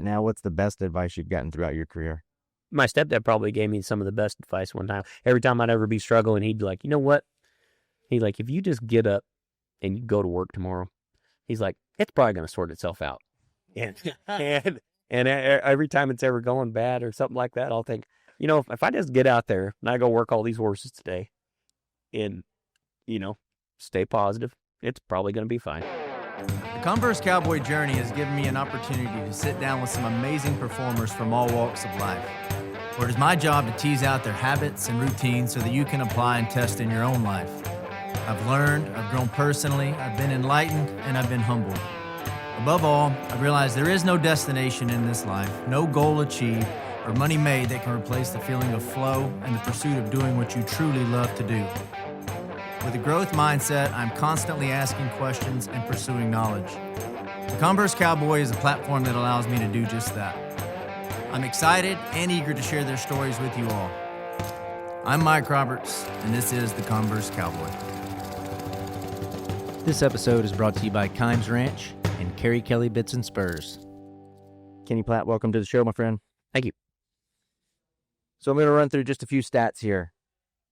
Now, what's the best advice you've gotten throughout your career? My stepdad probably gave me some of the best advice one time. Every time I'd ever be struggling, he'd be like, you know what? He's like, if you just get up and you go to work tomorrow, he's like, it's probably going to sort itself out. And every time it's ever going bad or something like that, I'll think, you know, if I just get out there and I go work all these horses today and, you know, stay positive, it's probably going to be fine. The Converse Cowboy journey has given me an opportunity to sit down with some amazing performers from all walks of life, where it is my job to tease out their habits and routines so that you can apply and test in your own life. I've learned, I've grown personally, I've been enlightened, and I've been humbled. Above all, I've realized there is no destination in this life, no goal achieved, or money made that can replace the feeling of flow and the pursuit of doing what you truly love to do. With a growth mindset, I'm constantly asking questions and pursuing knowledge. The Converse Cowboy is a platform that allows me to do just that. I'm excited and eager to share their stories with you all. I'm Mike Roberts, and this is the Converse Cowboy. This episode is brought to you by Kimes Ranch and Kerry Kelly Bits and Spurs. Kenny Platt, welcome to the show, my friend. Thank you. So I'm going to run through just a few stats here.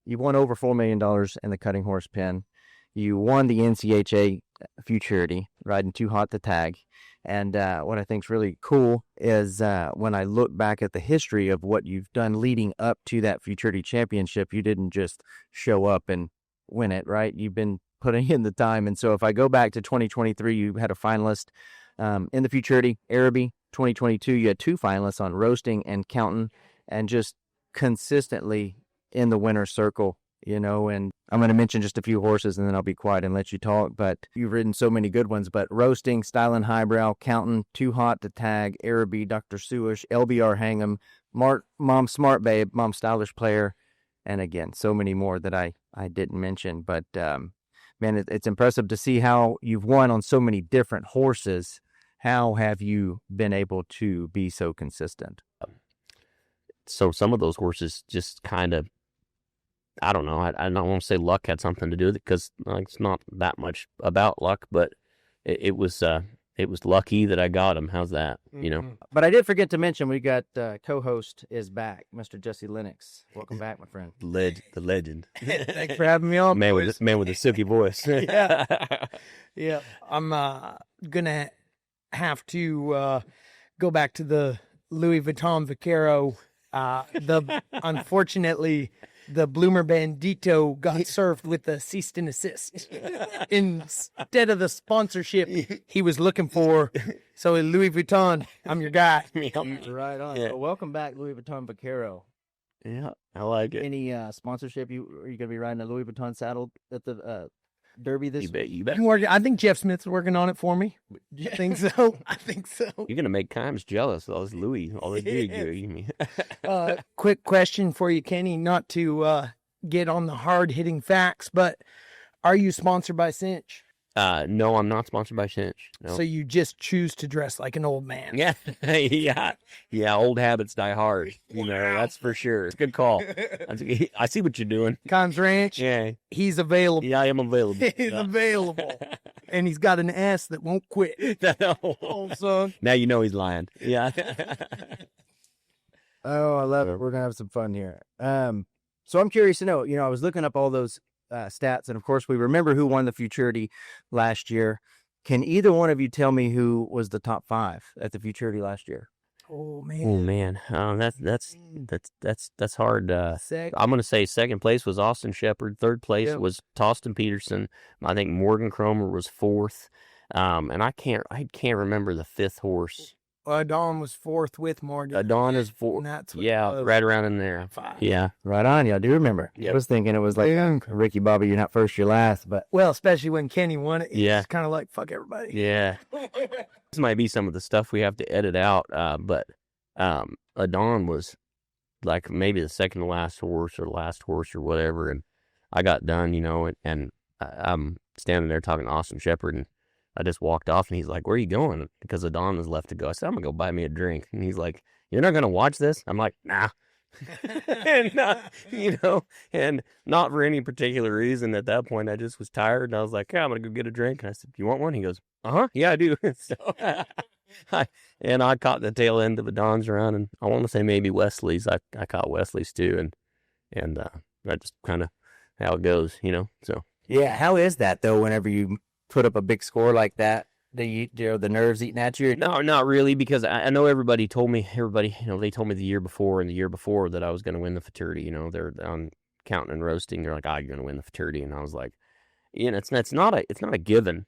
You won over $4 million in the cutting horse pen. You won the NCHA Futurity, riding Too Hot to Tag. And what I think is really cool is when I look back at the history of what you've done leading up to that Futurity Championship, you didn't just show up and win it, right? You've been putting in the time. And so if I go back to 2023, you had a finalist in the Futurity, Araby. 2022, you had two finalists on roasting and counting, and just consistently in the winner's circle, you know. And I'm going to mention just a few horses and then I'll be quiet and let you talk, but you've ridden so many good ones. But roasting, Stylin' Highbrow, Counting, Too Hot to Tag, Araby, Dr. Sewish, LBR Hang'em, Mom Smart Babe, Mom Stylish Player, and again, so many more that I didn't mention. But man, it's impressive to see how you've won on so many different horses. How have you been able to be so consistent? So some of those horses just kind of, I don't know. I don't want to say luck had something to do with it, because it's not that much about luck, but it was lucky that I got him. How's that? You know. But I did forget to mention we got co-host is back, Mr. Jesse Lennox. Welcome back, my friend. The legend. Thanks for having me on. Man with a silky voice. Yeah. I'm gonna have to go back to the Louis Vuitton Vaquero. Unfortunately, the Bloomer Bandito got served with the cease and assist instead of the sponsorship he was looking for. So Louis Vuitton, I'm your guy. Right on. Yeah. Well, welcome back, Louis Vuitton Vaquero. Yeah, I like it. Any sponsorship? Are you going to be riding a Louis Vuitton saddle at the Derby this You bet. I think Jeff Smith's working on it for me. I think so. You're gonna make Kimes jealous. All this Louis, all this gig. Quick question for you, Kenny, not to get on the hard-hitting facts, but are you sponsored by Cinch? No, I'm not sponsored by Cinch. No. So you just choose to dress like an old man. Yeah. Old habits die hard. You know, that's for sure. It's a good call. I see what you're doing. Kimes Ranch. Yeah. He's available. Yeah, I am available. He's available. And he's got an ass that won't quit. Old son. Now you know he's lying. Yeah. Oh, I love it. We're going to have some fun here. So I'm curious to know, you know, I was looking up all those stats, and of course we remember who won the Futurity last year. Can either one of you tell me who was the top 5 at the Futurity last year? Oh man. That's hard. I'm gonna say second place was Austin Shepard. Third place was Toston Peterson. I think Morgan Cromer was 4th. And I can't remember the 5th horse. Adon was 4th with Morgan. Adon is 4th. Right around in there. 5. Yeah. Right on. Yeah, I do remember. Yep. I was thinking it was like, Ricky Bobby, you're not first, you're last. But Well, especially when Kenny won it. Yeah. It's kind of like, fuck everybody. Yeah. This might be some of the stuff we have to edit out, but Adon was like maybe the second to last horse or last horse or whatever, and I got done, you know, and I'm standing there talking to Austin Shepard, and I just walked off, and he's like, "Where are you going?" Because Adon was left to go. I said, "I'm gonna go buy me a drink," and he's like, "You're not gonna watch this?" I'm like, "Nah." And you know, and not for any particular reason. At that point, I just was tired, and I was like, "Yeah, I'm gonna go get a drink." And I said, "You want one?" He goes, "Uh-huh, yeah, I do." So, And I caught the tail end of a Don's run, and I want to say maybe Wesley's. I caught Wesley's too, and that's just kind of how it goes, So Yeah, how is that though? Whenever you put up a big score like that, the nerves eating at you. no, not really, because I know everybody told me they told me the year before and the year before that I was going to win the Futurity. They're on counting and roasting. They're like, "Oh, you're going to win the Futurity," and I was like, it's not a given.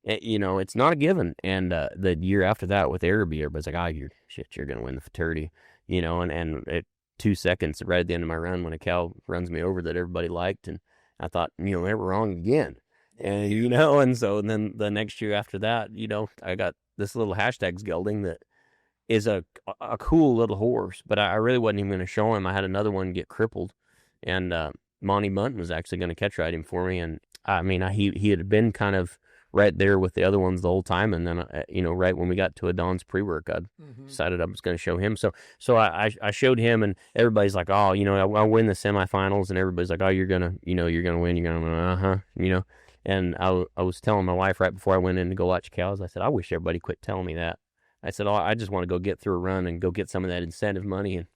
It's not a given. And the year after that with Araby, everybody's like, "Ah, you're going to win the Fraternity," and at 2 seconds right at the end of my run when a cow runs me over that everybody liked, and I thought, they were wrong again. And, and so then the next year after that, I got this little hashtag gelding that is a cool little horse, but I really wasn't even going to show him. I had another one get crippled, and Monty Bunton was actually going to catch ride him for me. And I mean, he had been kind of right there with the other ones the whole time, and then right when we got to a Don's pre-work, I decided I was going to show him. So I showed him, and everybody's like, "Oh, I'll win the semifinals," and everybody's like, "Oh, you're gonna win, you're gonna win, And I was telling my wife right before I went in to go watch cows, I said, I wish everybody quit telling me that. I said, I just want to go get through a run and go get some of that incentive money and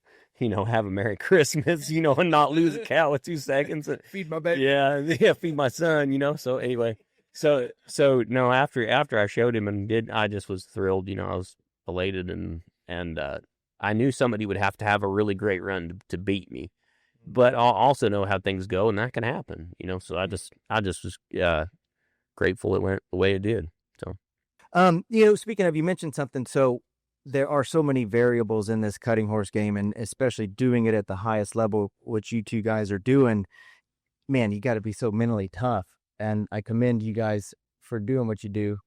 have a Merry Christmas, and not lose a cow in 2 seconds. And, Feed my baby. Yeah, feed my son, So anyway, so no, after I showed him I just was thrilled, I was elated, and I knew somebody would have to have a really great run to beat me, but I'll also know how things go, and that can happen, So I just was grateful it went the way it did. So, Speaking of, you mentioned something. So there are so many variables in this cutting horse game, and especially doing it at the highest level, which you two guys are doing. Man, you got to be so mentally tough, and I commend you guys for doing what you do,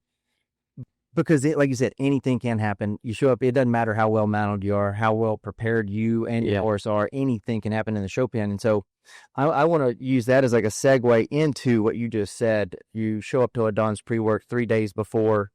because like you said, anything can happen. You show up, it doesn't matter how well mounted you are, how well prepared you and your horse are, anything can happen in the show pen. And so I want to use that as like a segue into what you just said. You show up to a Don's pre-work 3 days before,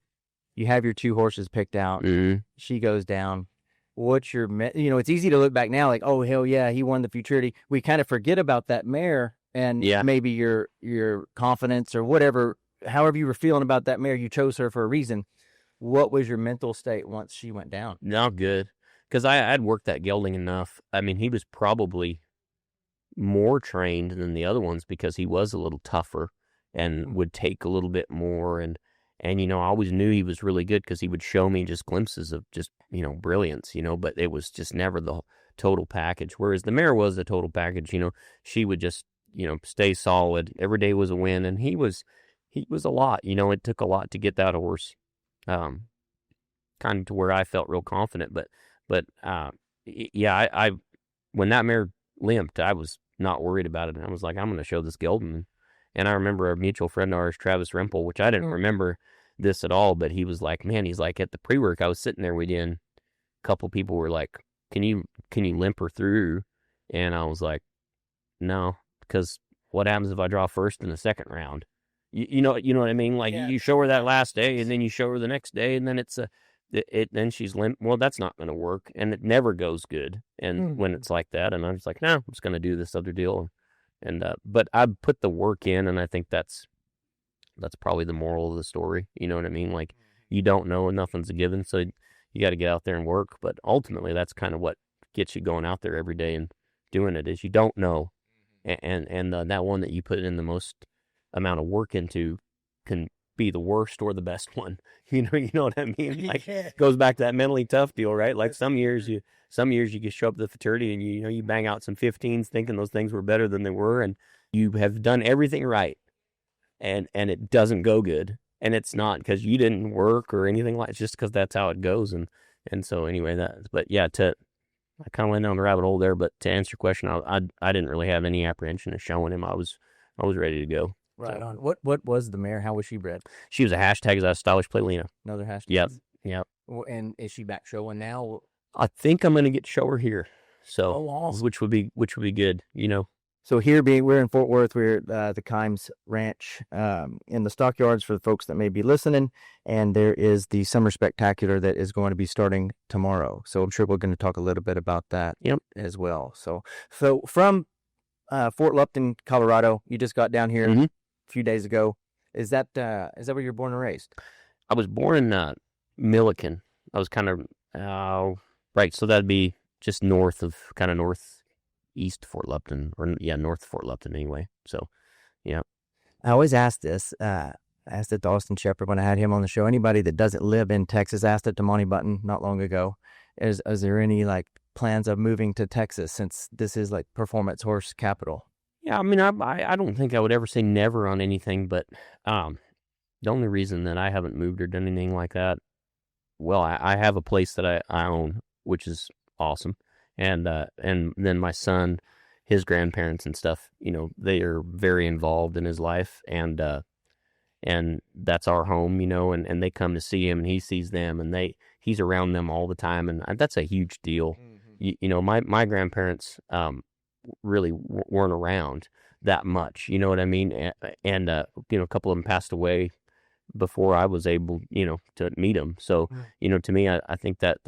you have your two horses picked out. Mm-hmm. She goes down. What's your, it's easy to look back now like, oh, hell yeah, he won the Futurity. We kind of forget about that mare and maybe your confidence or whatever, however you were feeling about that mare, you chose her for a reason. What was your mental state once she went down? Not good, because I'd worked that gelding enough. I mean, he was probably more trained than the other ones because he was a little tougher and would take a little bit more. And I always knew he was really good because he would show me just glimpses of just, brilliance, but it was just never the total package. Whereas the mare was the total package, she would just, stay solid. Every day was a win. And he was a lot, it took a lot to get that horse. Kind of to where I felt real confident, but I when that mare limped, I was not worried about it. I was like, I'm going to show this gelding. And I remember a mutual friend of ours, Travis Rempel, which I didn't remember this at all, but he was like, man, he's like, at the pre-work, I was sitting there with you, and a couple people were like, can you limp her through? And I was like, no, because what happens if I draw first in the second round? You know what I mean? Like, you show her that last day, and then you show her the next day, and then then she's limp. Well, that's not going to work, and it never goes good. And when it's like that, and I'm just like, no, I'm just going to do this other deal. And but I put the work in, and I think that's probably the moral of the story. You know what I mean? Like, you don't know, and nothing's a given, so you got to get out there and work. But ultimately, that's kind of what gets you going out there every day and doing it. Is you don't know, and that one that you put in the most amount of work into can be the worst or the best one. You know what I mean? Like, it goes back to that mentally tough deal, right? Like, some years you can show up to the Fraternity and you bang out some 15s thinking those things were better than they were, and you have done everything right, and it doesn't go good, and it's not because you didn't work or anything like. It's just because that's how it goes, and so anyway, I kind of went down the rabbit hole there, but to answer your question, I didn't really have any apprehension of showing him. I was ready to go. Right on. What was the mare? How was she bred? She was a hashtag as a stylish Playlina. Another hashtag? Yep. And is she back showing now? I think I'm going to get show her here. So, awesome. which would be good, So here we're in Fort Worth, we're at the Kimes Ranch in the stockyards for the folks that may be listening, and there is the Summer Spectacular that is going to be starting tomorrow. So I'm sure we're going to talk a little bit about that as well. So from Fort Lupton, Colorado, you just got down here a few days ago. Is that where you're born and raised? I was born in Milliken, I was kind of, right. So that'd be just northeast Fort Lupton, north of Fort Lupton anyway. So, yeah. I always ask this. I asked it to Austin Shepard when I had him on the show. Anybody that doesn't live in Texas, asked it to Monty Button not long ago. Is there any like plans of moving to Texas since this is like performance horse capital? Yeah, I mean, I don't think I would ever say never on anything, but the only reason that I haven't moved or done anything like that, well, I have a place that I own, which is awesome, and then my son, his grandparents and stuff, they are very involved in his life, and that's our home, and they come to see him, and he sees them, and he's around them all the time, and that's a huge deal. Mm-hmm. My grandparents really weren't around that much, you know what I mean? And a couple of them passed away before I was able, to meet them. So, to me, I think that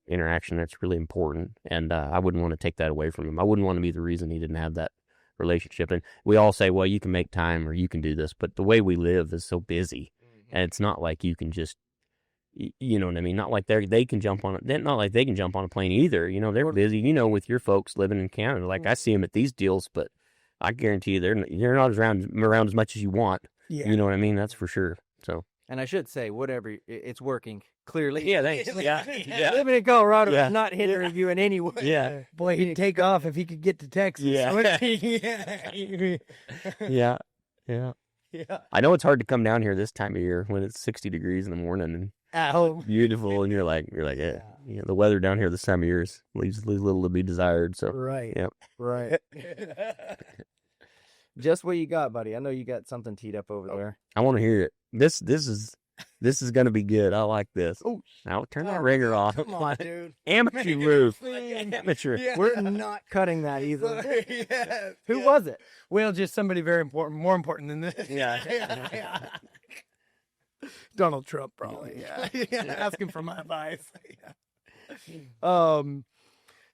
interaction, that's really important. And I wouldn't want to take that away from him. I wouldn't want to be the reason he didn't have that relationship. And we all say, well, you can make time or you can do this, but the way we live is so busy. Mm-hmm. And it's not like you can just, you know what I mean? Not like they can jump on it. Not like they can jump on a plane either. They're busy, with your folks living in Canada. Like I see them at these deals, but I guarantee you they're not around as much as you want. Yeah. You know what I mean? That's for sure. So. And I should say, whatever, it's working, clearly. Yeah, thanks. Yeah. Living in Colorado is not hindering you in any way. Yeah. Boy, he'd take off if he could get to Texas. Yeah. Yeah. I know it's hard to come down here this time of year when it's 60 degrees in the morning and at home. Beautiful, and you're like, yeah. The weather down here this time of year leaves little to be desired. So right. Yeah. Right. Just what you got, buddy. I know you got something teed up over there. I want to hear it. This is going to be good. I like this. Oh, now turn that ringer off. Come on, dude. Amateur move. Amateur. Yeah. We're not cutting that either. Yes. Who was it? Well, just somebody very important, more important than this. Yeah. Donald Trump, probably. Yeah. Asking for my advice.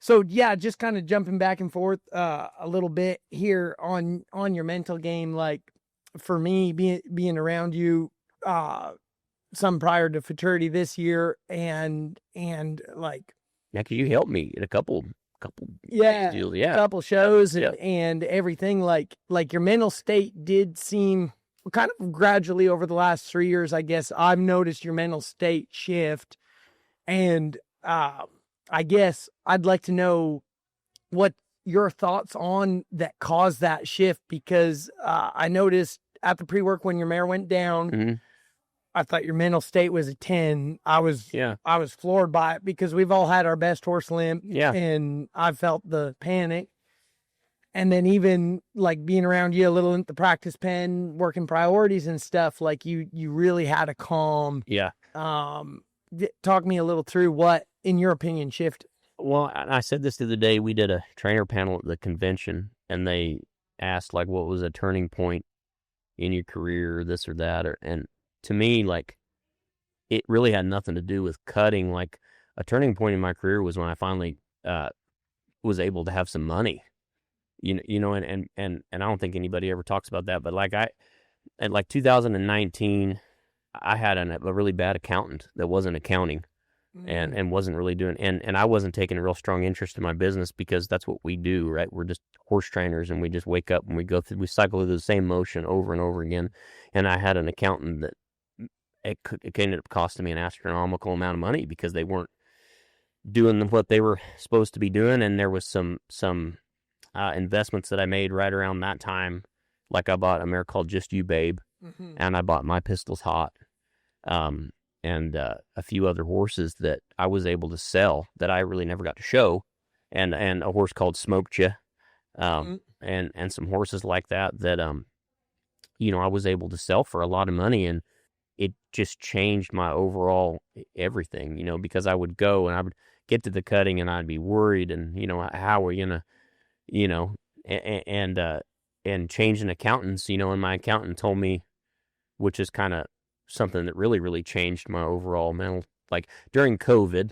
So yeah, just kind of jumping back and forth a little bit here on your mental game. Like for me, being around you, some prior to Fraternity this year, and like yeah, 'cause you helped me at a couple deals, couple shows and everything. Like your mental state did seem kind of gradually over the last 3 years. I guess I've noticed your mental state shift, and I guess I'd like to know what your thoughts on that caused that shift, because I noticed at the pre-work when your mare went down, mm-hmm. I thought your mental state was a 10. I was floored by it, because we've all had our best horse limp, and I felt the panic. And then even like being around you a little in the practice pen, working priorities and stuff, like you really had a calm. Yeah. Talk me a little through what, in your opinion, shifted. Well, I said this the other day. We did a trainer panel at the convention, and they asked like, what was a turning point in your career, or this or that, and to me, like, it really had nothing to do with cutting. Like, a turning point in my career was when I finally was able to have some money. And I don't think anybody ever talks about that, but like at like 2019, I had a really bad accountant that wasn't accounting and wasn't really doing, and I wasn't taking a real strong interest in my business, because that's what we do, right? We're just horse trainers, and we just wake up and we cycle through the same motion over and over again. And I had an accountant that it ended up costing me an astronomical amount of money, because they weren't doing what they were supposed to be doing. And there was some investments that I made right around that time. Like I bought a mare called Just You Babe, and I bought My Pistols Hot, and a few other horses that I was able to sell that I really never got to show, and a horse called Smoked Ya, and some horses like that I was able to sell for a lot of money, and it just changed my overall everything, because I would go and I would get to the cutting and I'd be worried, and how are you gonna, and changing accountants, and my accountant told me, which is kind of something that really, really changed my overall mental, like during COVID.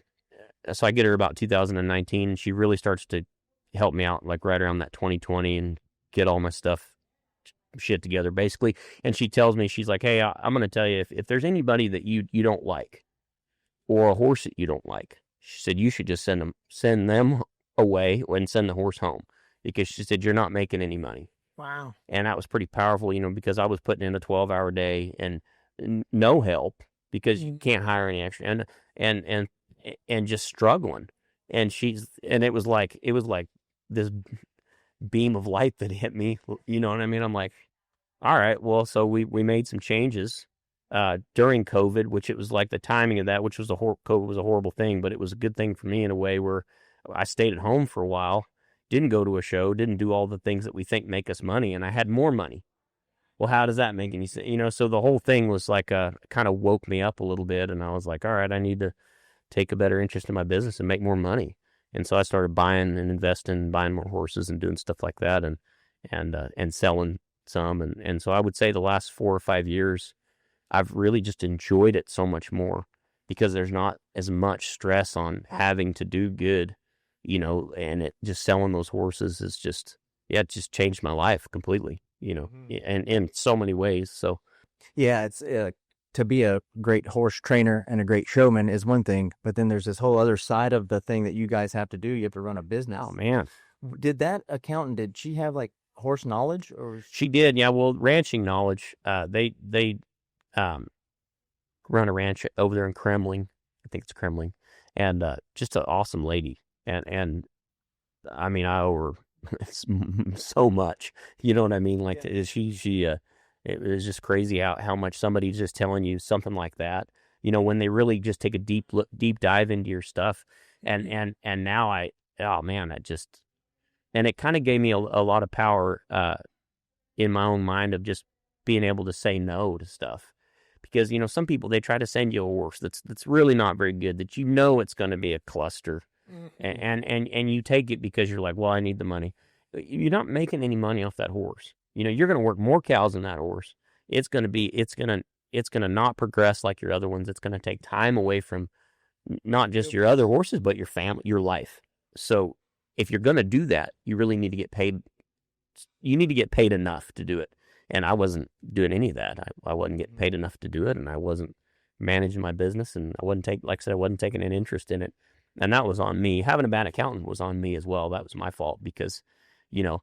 So I get her about 2019, and she really starts to help me out like right around that 2020 and get all my shit together basically. And she tells me, she's like, hey, I'm going to tell you, if there's anybody that you don't like, or a horse that you don't like. She said, you should just send them away and send the horse home, because she said, you're not making any money. Wow. And that was pretty powerful, because I was putting in a 12-hour day and no help, because you can't hire any extra, and just struggling. And it was like this beam of light that hit me. You know what I mean? I'm like, all right, well, so we made some changes during COVID, which it was like the timing of that, which was COVID was a horrible thing, but it was a good thing for me in a way where I stayed at home for a while, didn't go to a show, didn't do all the things that we think make us money, and I had more money. Well, how does that make any sense? So the whole thing was like kind of woke me up a little bit, and I was like, all right, I need to take a better interest in my business and make more money. And so I started buying and investing, buying more horses and doing stuff like that, and selling some. And so I would say the last 4 or 5 years, I've really just enjoyed it so much more, because there's not as much stress on having to do good, and it just selling those horses is just, it just changed my life completely, and in so many ways. So, Yeah, it's to be a great horse trainer and a great showman is one thing, but then there's this whole other side of the thing that you guys have to do. You have to run a business. oh man, Did that accountant, did she have like horse knowledge, or? she did. Yeah. Well, ranching knowledge, they run a ranch over there in Kremling. I think it's Kremling, and just an awesome lady. And I mean, I owe her so much. You know what I mean? Like, yeah. It was just crazy how much somebody's just telling you something like that, when they really just take a deep dive into your stuff. And now and it kind of gave me a lot of power in my own mind of just being able to say no to stuff. Because, some people, they try to send you a horse that's really not very good, that it's going to be a cluster. Mm-hmm. And you take it because you're like, well, I need the money. You're not making any money off that horse. You're going to work more cows than that horse. It's going to not progress like your other ones. It's going to take time away from not just your other horses, but your family, your life. So if you're going to do that, you really need to get paid. You need to get paid enough to do it. And I wasn't doing any of that. I wasn't getting paid enough to do it, and I wasn't managing my business, and I wasn't taking an interest in it. And that was on me. Having a bad accountant was on me as well. That was my fault, because, the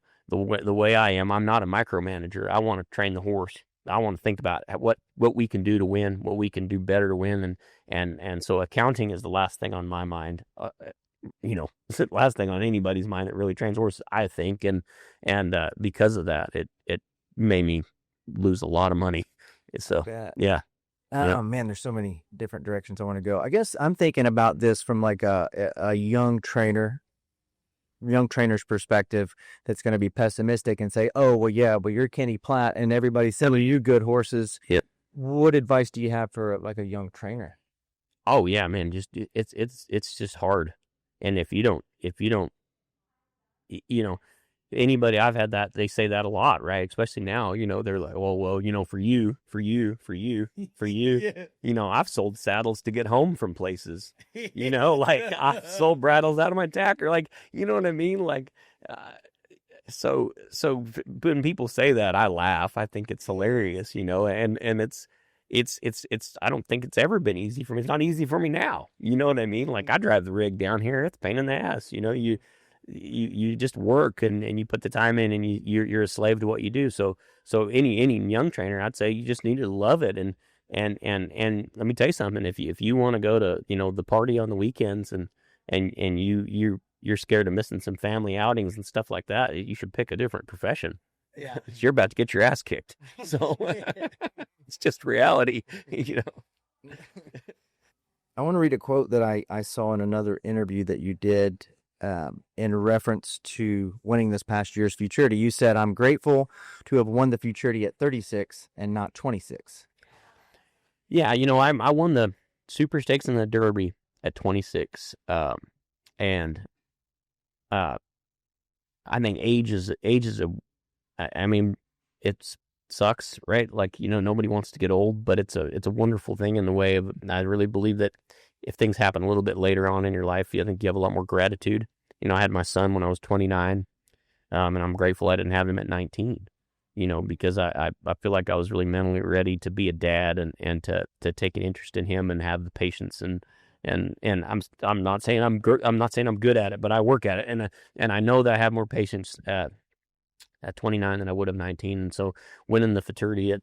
way I am, I'm not a micromanager. I want to train the horse. I want to think about what we can do to win, what we can do better to win, and so accounting is the last thing on my mind. It's the last thing on anybody's mind that really trains horses, I think, and because of that, it made me lose a lot of money. So yeah. Oh man, there's so many different directions I want to go. I guess I'm thinking about this from like a young trainer's perspective that's going to be pessimistic and say, oh, well, yeah, but you're Kenny Platt and everybody's selling you good horses. Yep. What advice do you have for like a young trainer? Oh yeah, man, just it's just hard. And if you don't, anybody, I've had that, they say that a lot, right? Especially now, they're like, well, for you. Yeah. I've sold saddles to get home from places, like I've sold bridles out of my tacker, like, you know what I mean? Like, so when people say that, I laugh. I think it's hilarious, and it's, I don't think it's ever been easy for me. It's not easy for me now. You know what I mean? Like, I drive the rig down here. It's a pain in the ass, you just work and you put the time in, and you're a slave to what you do. So any young trainer, I'd say you just need to love it. And let me tell you something, if you want to go to, the party on the weekends and you're scared of missing some family outings and stuff like that, you should pick a different profession. Yeah. You're about to get your ass kicked. So it's just reality, I want to read a quote that I saw in another interview that you did in reference to winning this past year's Futurity. You said, I'm grateful to have won the Futurity at 36 and not 26. Yeah, I won the Super Stakes and the Derby at 26. And I think age is I mean, it sucks, right? Like, nobody wants to get old, but it's a wonderful thing in the way of, I really believe that if things happen a little bit later on in your life, I think you have a lot more gratitude. I had my son when I was 29, and I'm grateful I didn't have him at 19, because I feel like I was really mentally ready to be a dad and to take an interest in him and have the patience and And I'm not saying I'm good at it, but I work at it, and I know that I have more patience at 29 than I would have 19. And so winning the Fraternity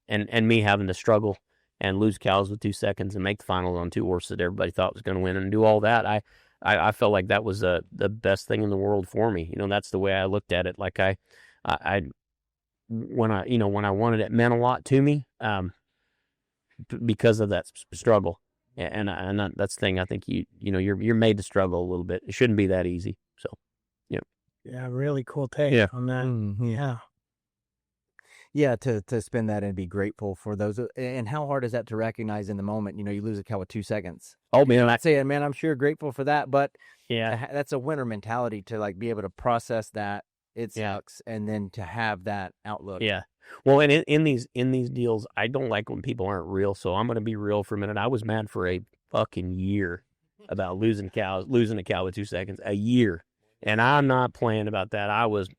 and me having to struggle and lose cows with 2 seconds and make the finals on 2 horses that everybody thought was going to win and do all that, I felt like that was the best thing in the world for me. That's the way I looked at it. Like when I wanted it meant a lot to me, because of that struggle. And that's the thing. I think you're made to struggle a little bit. It shouldn't be that easy. So, yeah. Yeah, really cool take on that. Mm-hmm. Yeah, to spend that and be grateful for those. And how hard is that to recognize in the moment? You lose a cow with 2 seconds. Oh, man. I'd say, man, I'm sure grateful for that. But yeah, that's a winner mentality to like be able to process that. It sucks. And then to have that outlook. Yeah. Well, and in these deals, I don't like when people aren't real. So I'm going to be real for a minute. I was mad for a fucking year about losing a cow with 2 seconds, a year. And I'm not playing about that. I was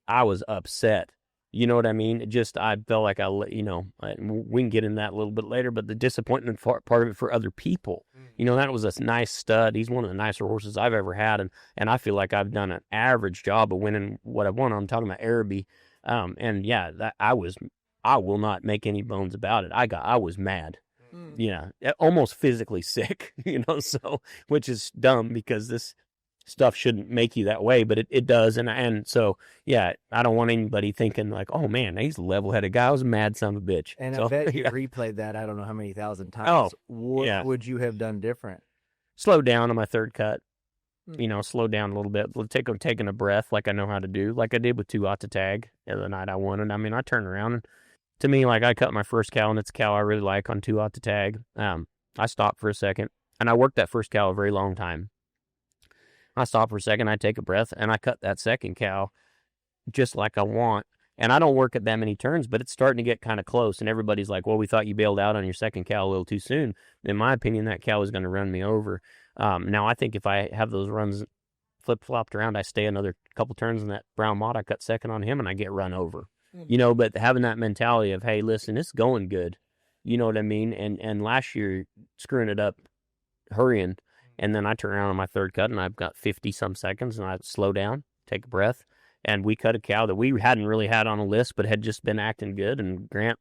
upset. You know what I mean? I felt like we can get in that a little bit later, but the disappointment part of it for other people, that was a nice stud. He's one of the nicer horses I've ever had. And I feel like I've done an average job of winning what I've won. I'm talking about Araby. And yeah, I will not make any bones about it. I was mad, almost physically sick, so, which is dumb because this stuff shouldn't make you that way, but it does. And so, yeah, I don't want anybody thinking like, oh man, he's a level-headed guy. I was a mad son of a bitch. And so, I bet you replayed that I don't know how many thousand times. Oh, what would you have done different? Slow down on my third cut. Slow down a little bit. Taking a breath like I know how to do, like I did with 2 ought to tag the other night I won. And I mean, I turned around and to me, like I cut my first cow and it's a cow I really like on 2 ought to tag. I stopped for a second and I worked that first cow a very long time. I stop for a second, I take a breath, and I cut that second cow just like I want. And I don't work at that many turns, but it's starting to get kind of close. And everybody's like, well, we thought you bailed out on your second cow a little too soon. In my opinion, that cow is going to run me over. Now, I think if I have those runs flip-flopped around, I stay another couple turns in that brown mott, I cut second on him, and I get run over. But having that mentality of, hey, listen, it's going good. You know what I mean? And last year, screwing it up, hurrying, and then I turn around on my third cut, and I've got 50-some seconds, and I slow down, take a breath, and we cut a cow that we hadn't really had on a list, but had just been acting good. And Grant,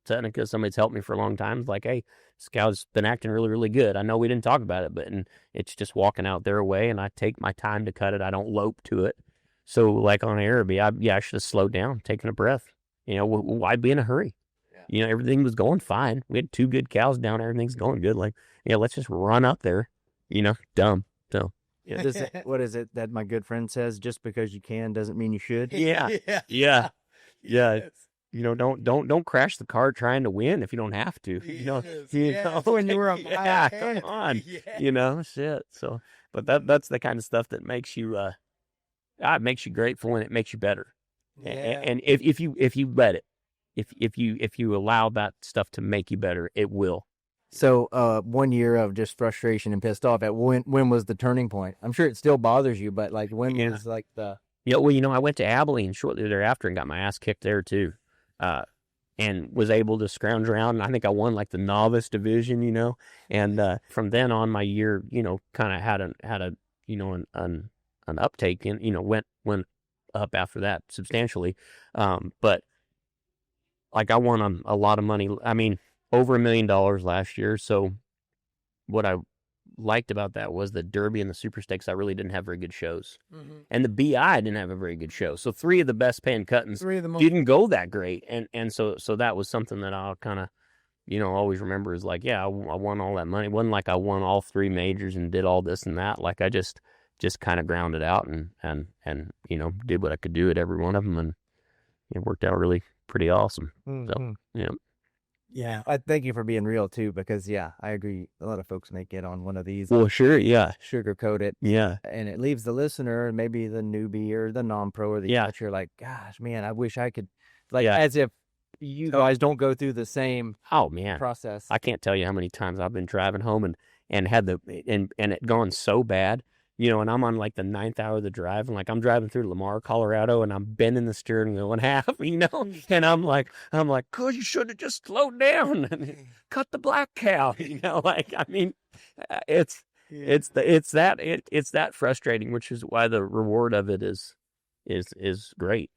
because somebody's helped me for a long time, is like, hey, this cow's been acting really, really good. I know we didn't talk about it, but it's just walking out their way, and I take my time to cut it. I don't lope to it. So, like on Araby, I should have slowed down, taken a breath. Why be in a hurry? Yeah. Everything was going fine. We had 2 good cows down. Everything's going good. Like, let's just run up there. Dumb. So, yeah. What is it that my good friend says? Just because you can doesn't mean you should. Yeah. Yes. Don't crash the car trying to win if you don't have to. When you were a mile ahead. Come on. Shit. So, but that's the kind of stuff that makes you it makes you grateful and it makes you better. Yeah. And if you let it, if you allow that stuff to make you better, it will. So 1 year of just frustration and pissed off. When was the turning point? I'm sure it still bothers you, but like when was like the... Yeah, well, I went to Abilene shortly thereafter and got my ass kicked there too, and was able to scrounge around. And I think I won like the novice division, and from then on, my year, kind of had an uptake and went up after that substantially, but like I won a lot of money. I mean, over $1 million last year. So what I liked about that was the Derby and the Super Stakes. I really didn't have very good shows, and the BI didn't have a very good show. So 3 of the best paying cuttings didn't go that great, and so that was something that I'll kind of always remember is like, yeah, I won all that money. It wasn't like I won all 3 majors and did all this and that. Like I just kind of grounded out and did what I could do at every one of them, and it worked out really pretty awesome. So Yeah. I thank you for being real too, because I agree. A lot of folks may get on one of these. Well, sure, yeah. Sugarcoat it. Yeah. And it leaves the listener, maybe the newbie or the non-pro or the amateur, like, gosh, man, I wish I could, as if you guys don't go through the same process. I can't tell you how many times I've been driving home and had and it gone so bad. And I'm on like the 9th hour of the drive, and like I'm driving through Lamar, Colorado, and I'm bending the steering wheel in half, and I'm like, God, you should have just slowed down and cut the black cow, like, I mean, it's it's that frustrating, which is why the reward of it is great.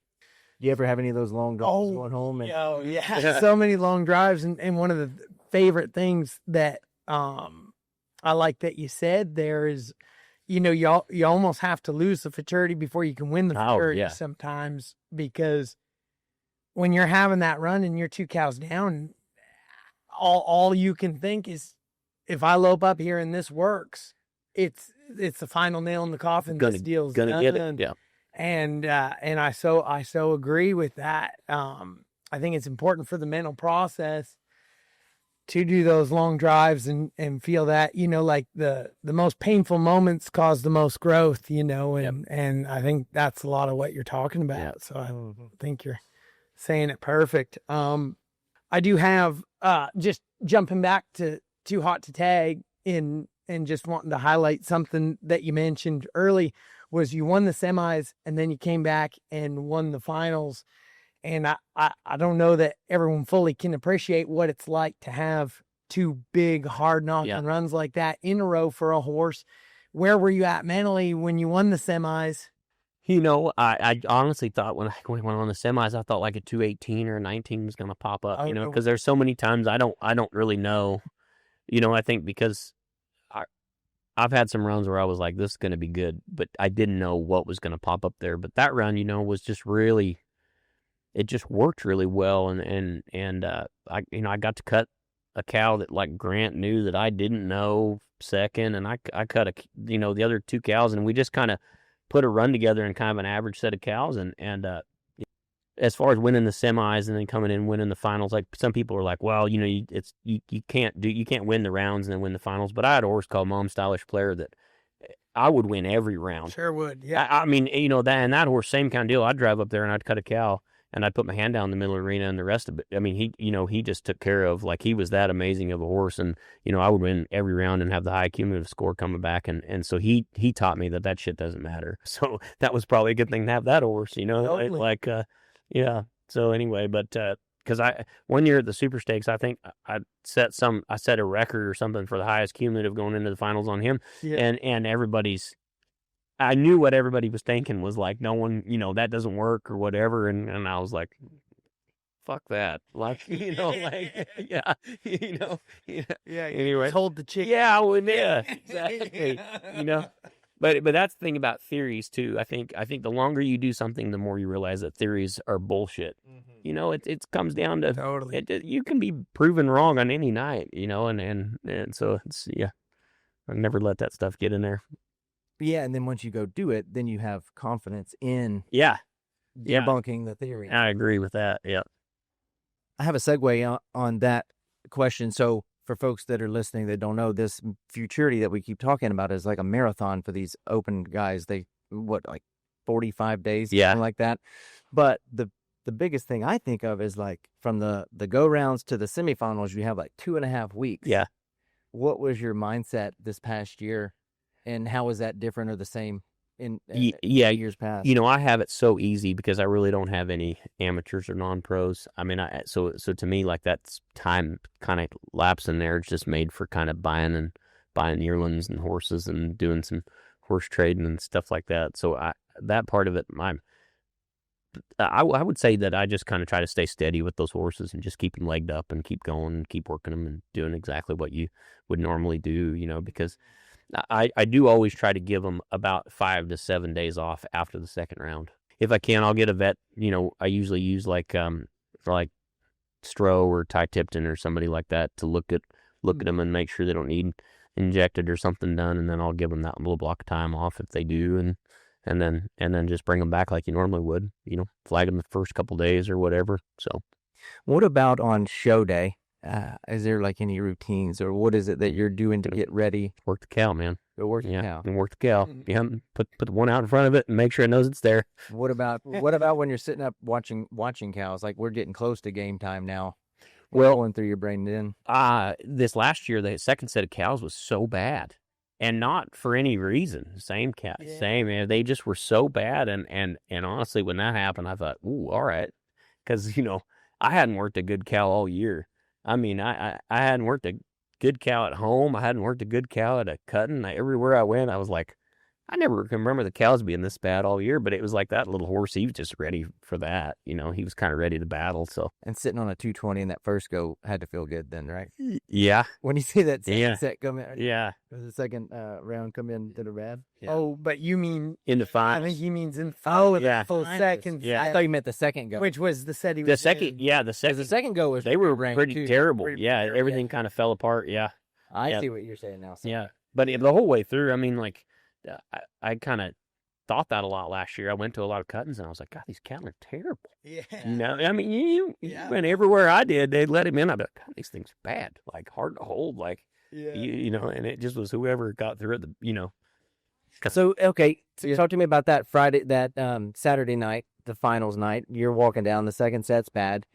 Do you ever have any of those long drives going home? And Yeah. So many long drives. And one of the favorite things that I like that you said there is, you almost have to lose the Fraternity before you can win the Fraternity sometimes, because when you're having that run and you're 2 cows down, all you can think is, if I lope up here and this works, it's the final nail in the coffin. This deal's gonna done. get it. Yeah. And I so agree with that. I think it's important for the mental process to do those long drives and feel that, like the most painful moments cause the most growth, and I think that's a lot of what you're talking about. Yep. So I think you're saying it perfect. I do have, just jumping back to Too Hot to Tag and just wanting to highlight something that you mentioned early, was you won the semis and then you came back and won the finals. And I don't know that everyone fully can appreciate what it's like to have 2 big hard knocking runs like that in a row for a horse. Where were you at mentally when you won the semis? I honestly thought when I won the semis, I thought like a 218 or a 19 was going to pop up, because there's so many times I don't really know, I think because I've had some runs where I was like, this is going to be good, but I didn't know what was going to pop up there. But that run, was just really, it just worked really well. And I got to cut a cow that like Grant knew that I didn't know second. And I cut the other 2 cows, and we just kind of put a run together in kind of an average set of cows. And as far as winning the semis and then coming in and winning the finals, like some people are like, well, you can't win the rounds and then win the finals. But I had a horse called Mom Stylish Player that I would win every round. Sure would. Yeah. I mean, that horse, same kind of deal. I'd drive up there and I'd cut a cow and I'd put my hand down in the middle of the arena, and the rest of it, I mean, he just took care of, like, he was that amazing of a horse. And, I would win every round and have the high cumulative score coming back. And so he taught me that shit doesn't matter. So that was probably a good thing to have that horse, Totally. yeah. So anyway, but, cause one year at the Super Stakes, I think I set a record or something for the highest cumulative going into the finals on him. Yeah. And I knew what everybody was thinking was like, no one, that doesn't work or whatever. And I was like, fuck that. Like, yeah. Anyway. Told the chick. Yeah, exactly. But that's the thing about theories too. I think the longer you do something, the more you realize that theories are bullshit. Mm-hmm. It comes down to totally. You can be proven wrong on any night, and so it's I never let that stuff get in there. Yeah, and then once you go do it, then you have confidence in debunking the theory. I agree with that. Yeah. I have a segue on that question. So for folks that are listening that don't know, this Futurity that we keep talking about is like a marathon for these open guys. They, 45 days, something like that. But the biggest thing I think of is like from the go rounds to the semifinals, you have like 2.5 weeks. Yeah. What was your mindset this past year, and how was that different or the same in years past? I have it so easy because I really don't have any amateurs or non-pros. I mean, so to me, like, that's time kind of lapse in there. It's just made for kind of buying yearlings and horses and doing some horse trading and stuff like that. So that part of it, I would say that I just kind of try to stay steady with those horses and just keep them legged up and keep going and keep working them and doing exactly what you would normally do, because I do always try to give them about 5 to 7 days off after the second round. If I can, I'll get a vet. I usually use like Stroh or Ty Tipton or somebody like that to look at them and make sure they don't need injected or something done, and then I'll give them that little block of time off if they do, and then just bring them back like you normally would. Flag them the first couple days or whatever. So, what about on show day? Is there like any routines, or what is it that you're doing to get ready? Work the cow, man. Go work the cow. And work the cow. Yeah, put the one out in front of it and make sure it knows it's there. What about when you're sitting up watching cows? Like, we're getting close to game time now. What's going through your brain then? This last year, the second set of cows was so bad, and not for any reason. Same cat, same. They just were so bad, and honestly, when that happened, I thought, ooh, all right, because I hadn't worked a good cow all year. I mean, I hadn't worked a good cow at home. I hadn't worked a good cow at a cutting. Everywhere I went, I was like, I never can remember the cows being this bad all year, but it was like that little horse. He was just ready for that. You know, he was kind of ready to battle. So, And sitting on a 220 in that first go had to feel good then, right? yeah. When you see that second Yeah. set come in, Yeah. the second round come in to the bad. Yeah. Oh, but you mean, In the I five. think he means in Yeah. full seconds. Yeah. I thought you meant the second go. Which was the set he was The second, in. yeah, the Because second. the second go was They were ranked pretty too. terrible. Pretty Yeah, terrible, everything kind of fell apart. Yeah. I Yeah. see what you're saying now. So. Yeah, but the whole way through, I mean, like, I kind of thought that a lot last year. I went to a lot of cuttings, and I was like, God, these cattle are terrible. Yeah. You know, I mean, you Yeah. went everywhere I did, they'd let him in. I'd be like, God, these things are bad, like hard to hold, like, Yeah. you know, and it just was whoever got through it, you know. So okay, so Yeah. talk to me about that Saturday night, the finals night. You're walking down. The second set's bad.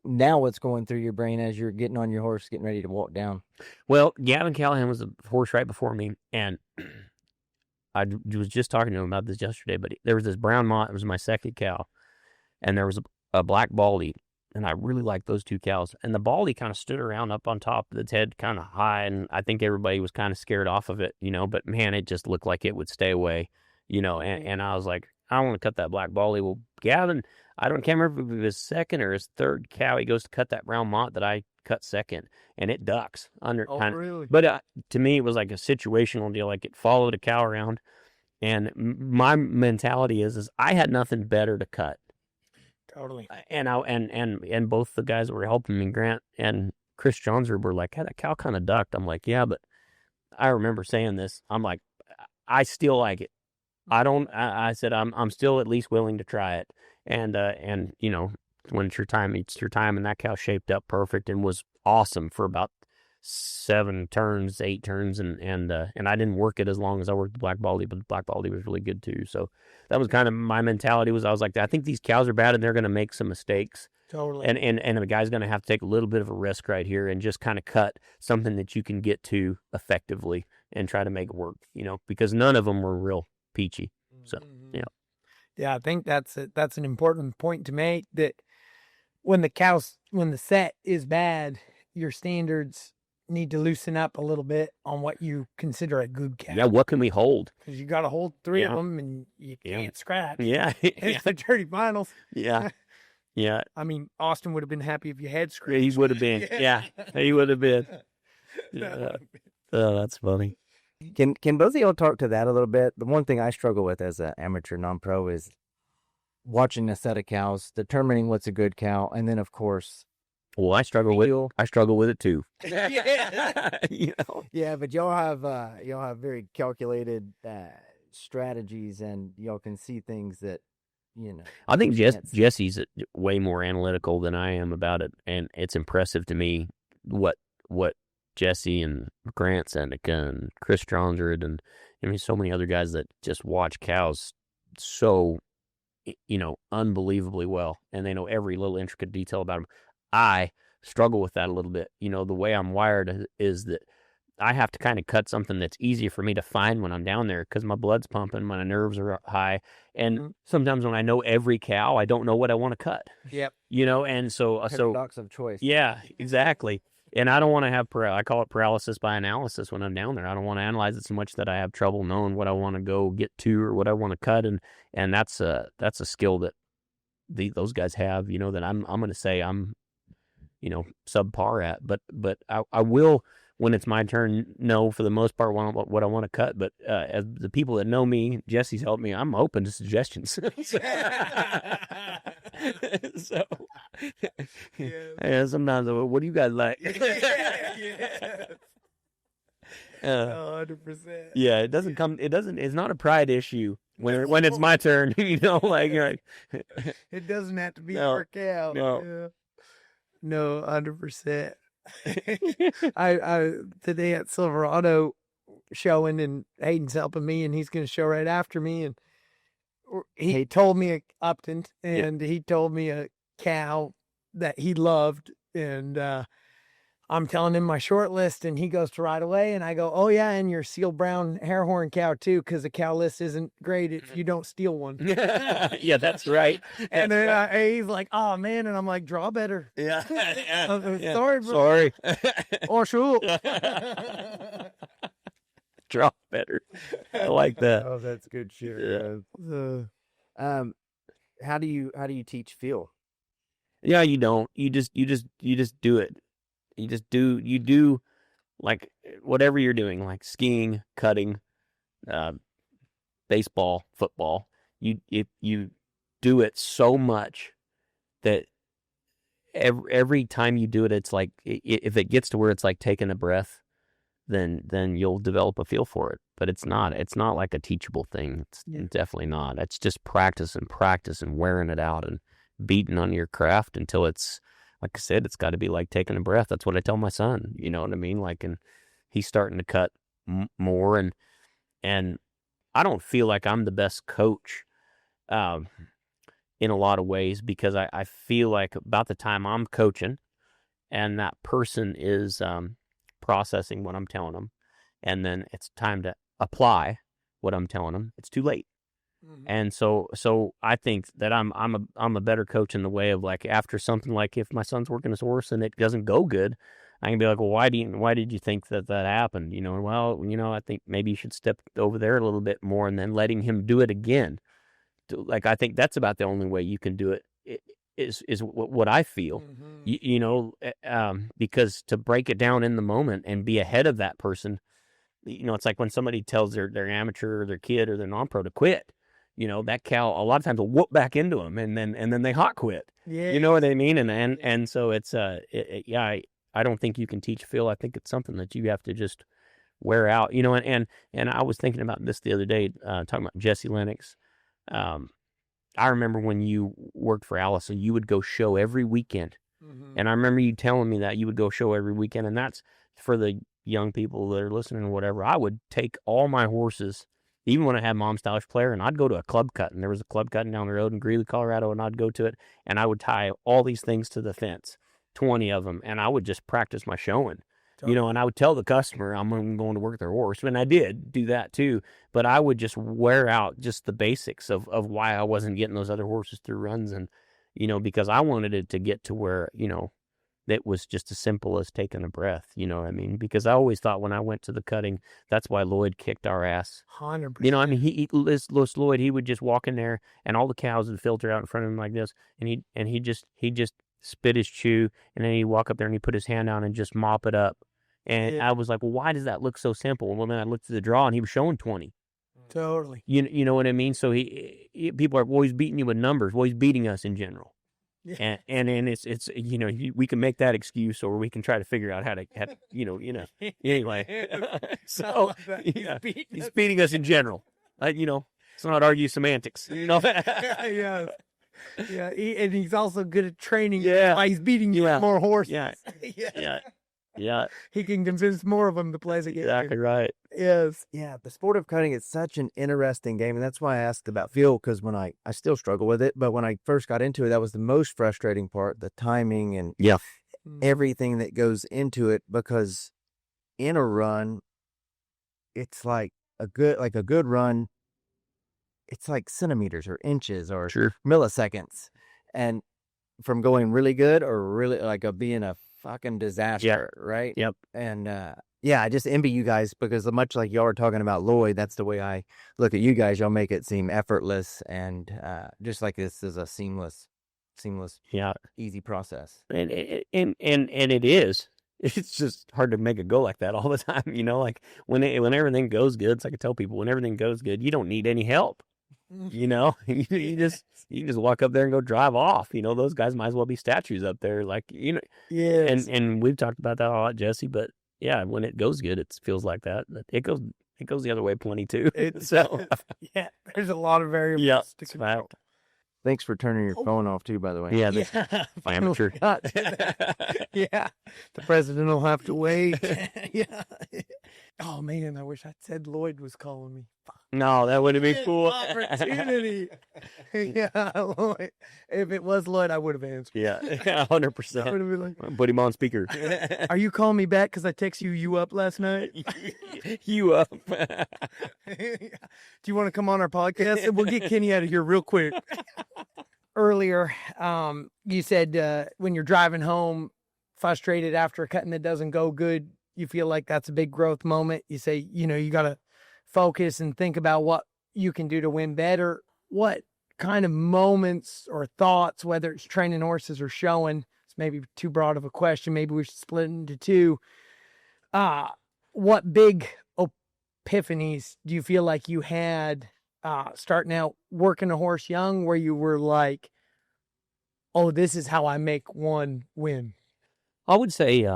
Now what's going through your brain as you're getting on your horse, getting ready to walk down? Well, Gavin Callahan was the horse right before me, and I was just talking to him about this yesterday, but there was this brown mott. It was my second cow, and there was a black baldy, and I really liked those two cows. And the baldy kind of stood around up on top of its head kind of high, and I think everybody was kind of scared off of it, you know, but man, it just looked like it would stay away, you know, and I was like, I want to cut that black baldy. Well, Gavin, can't remember if it was his second or his third cow. He goes to cut that brown mott that I cut second, and it ducks under. Oh, really? But to me, it was like a situational deal. Like it followed a cow around, and my mentality is I had nothing better to cut. Totally. And both the guys that were helping me, Grant and Chris Johnsrud, were like, hey, that cow kind of ducked. I'm like, yeah, but I remember saying this. I'm like, I still like it. I said I'm still at least willing to try it. And you know, when it's your time, and that cow shaped up perfect and was awesome for about 8 turns, and I didn't work it as long as I worked the black baldy, but the black baldy was really good too. So that was kind of my mentality. I was like, I think these cows are bad and they're going to make some mistakes. Totally. And the guy's going to have to take a little bit of a risk right here and just kind of cut something that you can get to effectively and try to make it work, you know, because none of them were real peachy. So, yeah. Yeah, I think that's an important point to make, that when the set is bad, your standards need to loosen up a little bit on what you consider a good cow. Yeah, what can we hold? Because you got to hold three of Yeah. them and you Yeah. can't scratch. Yeah. It's the dirty finals. Yeah. Yeah. I mean, Austin would have been happy if you had scratched. He would have been. Yeah. He would have been. Yeah. Oh, that's funny. Can both of y'all talk to that a little bit? The one thing I struggle with as an amateur non-pro is watching a set of cows, determining what's a good cow, and then of course, Well, I struggle with it too. You know. yeah. But y'all have very calculated strategies, and y'all can see things that I think you can't see. Jesse's way more analytical than I am about it, and it's impressive to me what Jesse and Grant Seneca and Chris Johnsrud and I mean so many other guys that just watch cows so unbelievably well, and they know every little intricate detail about them. I struggle with that a little bit. You know, the way I'm wired is that I have to kind of cut something that's easier for me to find when I'm down there because my blood's pumping, my nerves are high, and sometimes when I know every cow, I don't know what I want to cut. Yep. You know, and so Paradox of choice. yeah, exactly. And I don't want to have I call it paralysis by analysis when I'm down there. I don't want to analyze it so much that I have trouble knowing what I want to go get to or what I want to cut, and that's a skill that those guys have. You know, that I'm going to say I'm subpar at, but I will when it's my turn know for the most part what I want to cut. But as the people that know me, Jesse's helped me. I'm open to suggestions. So yeah, sometimes what do you guys like? 100%. Yeah, it's not a pride issue when it's my turn. Like you're like, It doesn't have to be No, our cow. no. Yeah. No, 100%. I today at Silverado showing, and Hayden's helping me, and he's going to show right after me, and he told me a Upton, and he told me a cow that he loved, and I'm telling him my short list, and he goes to ride away, and I go, oh yeah, and your seal brown hair horn cow too, because the cow list isn't great if you don't steal one. Yeah, that's right. And then he's like, oh man, and I'm like, draw better. Yeah. Sorry, bro. Sorry. Oh shoot. Draw better. I like that. Oh, that's good shit. Yeah. How do you teach feel? Yeah, you don't. You just do it. You do like whatever you're doing, like skiing, cutting, baseball, football. You do it so much that every time you do it, it's like if it gets to where it's like taking a breath, then you'll develop a feel for it. But it's not like a teachable thing. It's definitely not. It's just practice and wearing it out and beating on your craft until it's, like I said, it's got to be like taking a breath. That's what I tell my son. You know what I mean? Like, and he's starting to cut more, and I don't feel like I'm the best coach, in a lot of ways, because I feel like about the time I'm coaching, and that person is processing what I'm telling them, and then it's time to apply what I'm telling them, it's too late. Mm-hmm. And so I think that I'm a better coach in the way of, like, after something, like if my son's working his horse and it doesn't go good, I can be like, well, why did you think that happened? You know, well, you know, I think maybe you should step over there a little bit more, and then letting him do it again. Like, I think that's about the only way you can do it, is what I feel. Mm-hmm. You know, because to break it down in the moment and be ahead of that person, you know, it's like when somebody tells their amateur or their kid or their non-pro to quit. You know, that cow a lot of times will whoop back into them, and then they hot quit. Yeah, you know what I mean? And so it's I don't think you can teach feel. I think it's something that you have to just wear out. You know, and I was thinking about this the other day, talking about Jesse Lennox. I remember when you worked for Allison, you would go show every weekend. Mm-hmm. And I remember you telling me that you would go show every weekend. And that's for the young people that are listening or whatever. I would take all my horses, even when I had Mom Stylish Player, and I'd go to a club cut. And there was a club cutting down the road in Greeley, Colorado, and I'd go to it. And I would tie all these things to the fence, 20 of them. And I would just practice my showing. You know, and I would tell the customer I'm going to work their horse. And I did do that too. But I would just wear out just the basics of why I wasn't getting those other horses through runs. And, you know, because I wanted it to get to where, you know, that was just as simple as taking a breath. You know what I mean? Because I always thought when I went to the cutting, that's why Lloyd kicked our ass. 100%. You know, I mean, Lloyd, he would just walk in there and all the cows would filter out in front of him like this. And he just spit his chew, and then he'd walk up there and he'd put his hand down and just mop it up. And I was like, well, why does that look so simple? Well, then I looked at the draw, and he was showing 20. Totally. You know what I mean? So people are always beating you with numbers. Well, he's beating us in general. Yeah. And it's you know, we can make that excuse, or we can try to figure out how to you know. Anyway, so he's beating us in general. You know, let's not argue semantics. You know. Yeah. Yeah, and he's also good at training. Yeah, why he's beating you with more horses. Yeah. He can convince more of them to play the game. Exactly right. Yes. Yeah, the sport of cutting is such an interesting game, and that's why I asked about feel, because when I still struggle with it, but when I first got into it, that was the most frustrating part, the timing and everything that goes into it, because in a run, it's like a good run, it's like centimeters or inches or milliseconds, and from going really good or really like being a fucking disaster, right? Yep. And I just envy you guys, because much like y'all were talking about Lloyd, that's the way I look at you guys. Y'all make it seem effortless, and just like this is a seamless, easy process. And it is. It's just hard to make it go like that all the time. You know, like when everything goes good, it's like I tell people, when everything goes good, you don't need any help. You know, you just walk up there and go drive off. You know, those guys might as well be statues up there. Like, you know, and we've talked about that a lot, Jesse. But yeah, when it goes good, it feels like that. But it goes the other way plenty too. So there's a lot of variables. Yeah, to control. Thanks for turning your phone off too, by the way. Yeah, my amateur. Yeah, the president will have to wait. Yeah. Oh man, I wish I said Lloyd was calling me. No, that wouldn't be Missed cool. opportunity. Yeah, Lloyd. If it was Lloyd, I would have answered. Yeah, I 100%. would have been like, Put him on speaker. "Are you calling me back because I text you up last night? You up? Do you want to come on our podcast? We'll get Kenny out of here real quick." Earlier, you said when you're driving home, frustrated after a cutting that doesn't go good, you feel like that's a big growth moment. You say, you got to focus and think about what you can do to win better. What kind of moments or thoughts, whether it's training horses or showing, it's maybe too broad of a question. Maybe we should split it into two. What big epiphanies do you feel like you had starting out working a horse young, where you were like, oh, this is how I make one win? I would say,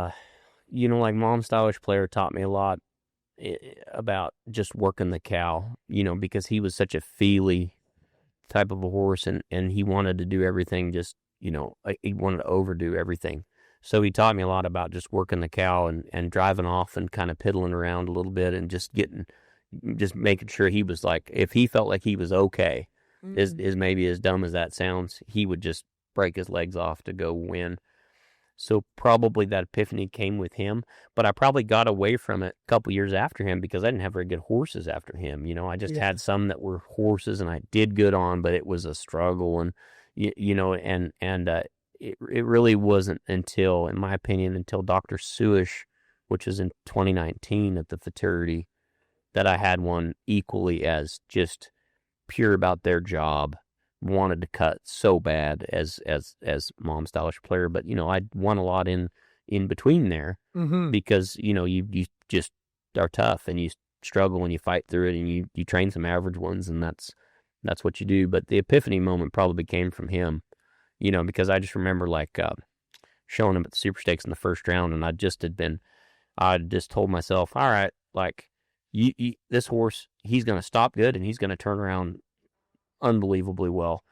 like Mom Stylish Player taught me a lot about just working the cow, because he was such a feely type of a horse, and he wanted to do everything just, he wanted to overdo everything. So he taught me a lot about just working the cow and driving off and kind of piddling around a little bit and just making sure he was like, if he felt like he was okay, is maybe as dumb as that sounds, he would just break his legs off to go win. So probably that epiphany came with him, but I probably got away from it a couple years after him because I didn't have very good horses after him. I just had some that were horses and I did good on, but it was a struggle. And, it really wasn't until, in my opinion, until Dr. Suish, which was in 2019 at the Fraternity, that I had one equally as just pure about their job, wanted to cut so bad as Mom Stylish Player, but I won a lot in between there because you just are tough and you struggle and you fight through it and you train some average ones, and that's what you do. But the epiphany moment probably came from him, because I just remember showing him at the Super Stakes in the first round, and I just told myself, all right, this horse, he's going to stop good and he's going to turn around unbelievably well,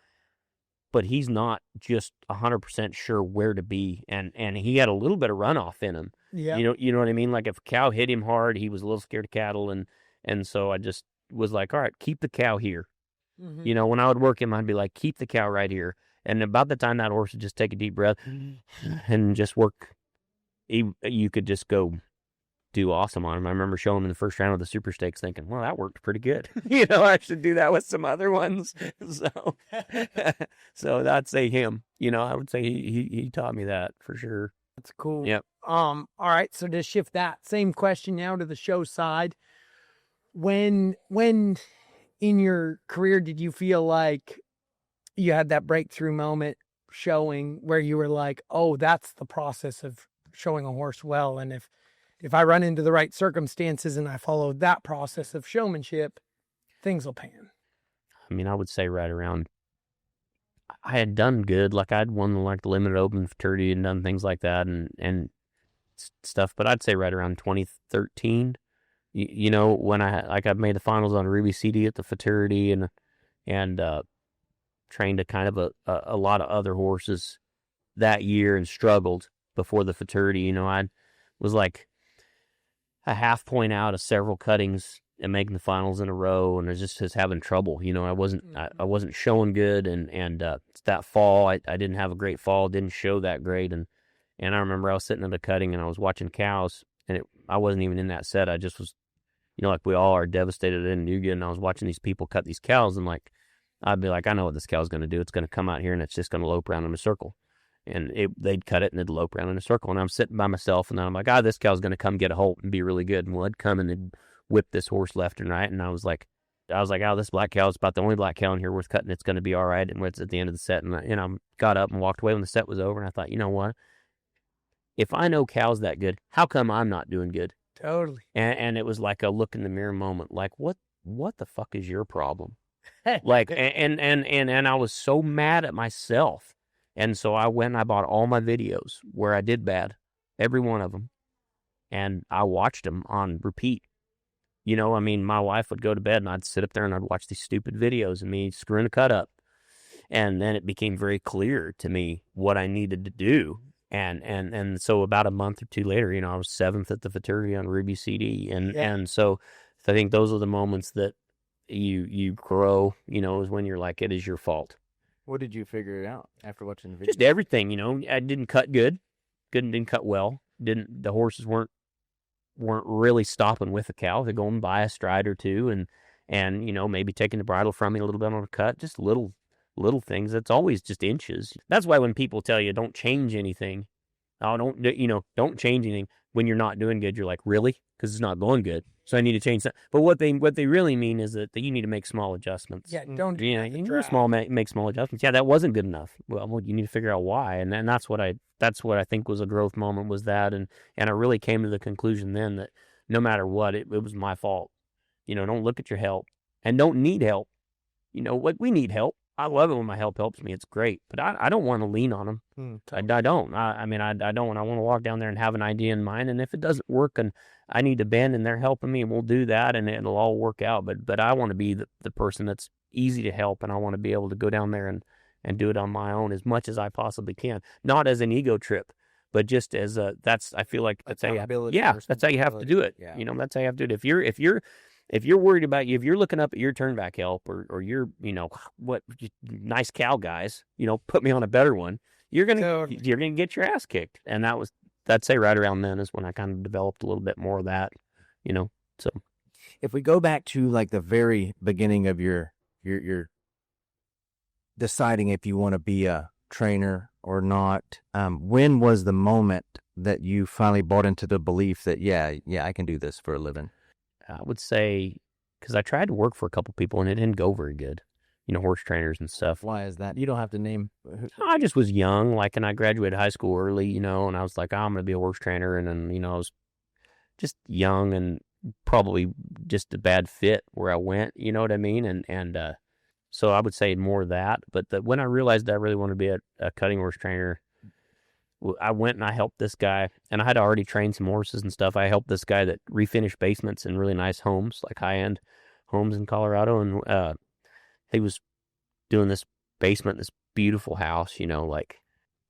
but he's not just 100% sure where to be, and he had a little bit of runoff in him. Yeah, you know what I mean? Like if a cow hit him hard, he was a little scared of cattle, and so I just was like, all right, keep the cow here. When I would work him, I'd be like, keep the cow right here, and about the time that horse would just take a deep breath and just work, you could just go do awesome on him. I remember showing him in the first round of the Super Stakes thinking, well, that worked pretty good. I should do that with some other ones. So I'd say him, I would say he taught me that for sure. that's cool. Yep. All right, so to shift that same question now to the show side, when in your career did you feel like you had that breakthrough moment showing where you were like, oh, that's the process of showing a horse well, and if I run into the right circumstances and I follow that process of showmanship, things will pan? I mean, I would say right around, I had done good. I'd won the limited open Fraternity and done things like that and stuff. But I'd say right around 2013, when I made the finals on Ruby CD at the Fraternity and trained a kind of a lot of other horses that year and struggled before the Fraternity. I was like a half point out of several cuttings and making the finals in a row, and I was just having trouble. I wasn't showing good, and that fall I didn't have a great fall, didn't show that great, and I remember I was sitting at a cutting and I was watching cows, and I wasn't even in that set. I just was, like we all are, devastated in Newgate, and I was watching these people cut these cows, and I'd be like, I know what this cow's going to do. It's going to come out here and it's just going to lope around in a circle. And they'd cut it and it'd lope around in a circle. And I'm sitting by myself and then I'm like, this cow's going to come get a holt and be really good. And I'd come and they'd whip this horse left and right. And I was like, this black cow is about the only black cow in here worth cutting. It's going to be all right. And it's at the end of the set. And I got up and walked away when the set was over. And I thought, you know what? If I know cows that good, how come I'm not doing good? Totally. And it was like a look in the mirror moment. Like, what the fuck is your problem? And I was so mad at myself. And so I went and I bought all my videos where I did bad, every one of them. And I watched them on repeat. My wife would go to bed and I'd sit up there and I'd watch these stupid videos of me screwing a cut up. And then it became very clear to me what I needed to do. And so about a month or two later, I was 7th at the Fraternity on Ruby CD. And so I think those are the moments that you grow, is when you're like, it is your fault. What did you figure out after watching the video? Just everything, I didn't cut good. Didn't cut well. The horses weren't really stopping with the cow. They're going by a stride or two and maybe taking the bridle from me a little bit on a cut, just little things. That's always just inches. That's why when people tell you don't change anything, don't change anything when you're not doing good, you're like, really? Because it's not going good. So I need to change that. But what they really mean is that you need to make small adjustments. Yeah, don't do you need to make small adjustments. Yeah, that wasn't good enough. Well, you need to figure out why. And that's what I think was a growth moment, was that. And I really came to the conclusion then that no matter what, it was my fault. Don't look at your help and don't need help. We need help. I love it when my help helps me. It's great, but I don't want to lean on them. I don't. I don't. I want to walk down there and have an idea in mind, and if it doesn't work, and I need to bend, and they're helping me, and we'll do that, and it'll all work out. But I want to be the person that's easy to help, and I want to be able to go down there and do it on my own as much as I possibly can, not as an ego trip, but just as I feel like that's how you have, that's how you have to do it. Yeah. That's how you have to do it. If you're worried about if you're looking up at your turnback help or you're, what nice cow guys, put me on a better one, you're going to get your ass kicked. And I'd say right around then is when I kind of developed a little bit more of that, so. If we go back to like the very beginning of your deciding if you want to be a trainer or not, when was the moment that you finally bought into the belief that, yeah, I can do this for a living? I would say, because I tried to work for a couple people and it didn't go very good, horse trainers and stuff. Why is that? You don't have to name. I just was young, and I graduated high school early, and I was like, I'm going to be a horse trainer. And then, I was just young and probably just a bad fit where I went, you know what I mean? And so I would say more of that. But when I realized I really wanted to be a cutting horse trainer, I went and I helped this guy, and I had already trained some horses and stuff. I helped this guy that refinished basements in really nice homes, like high-end homes in Colorado, and he was doing this basement, this beautiful house,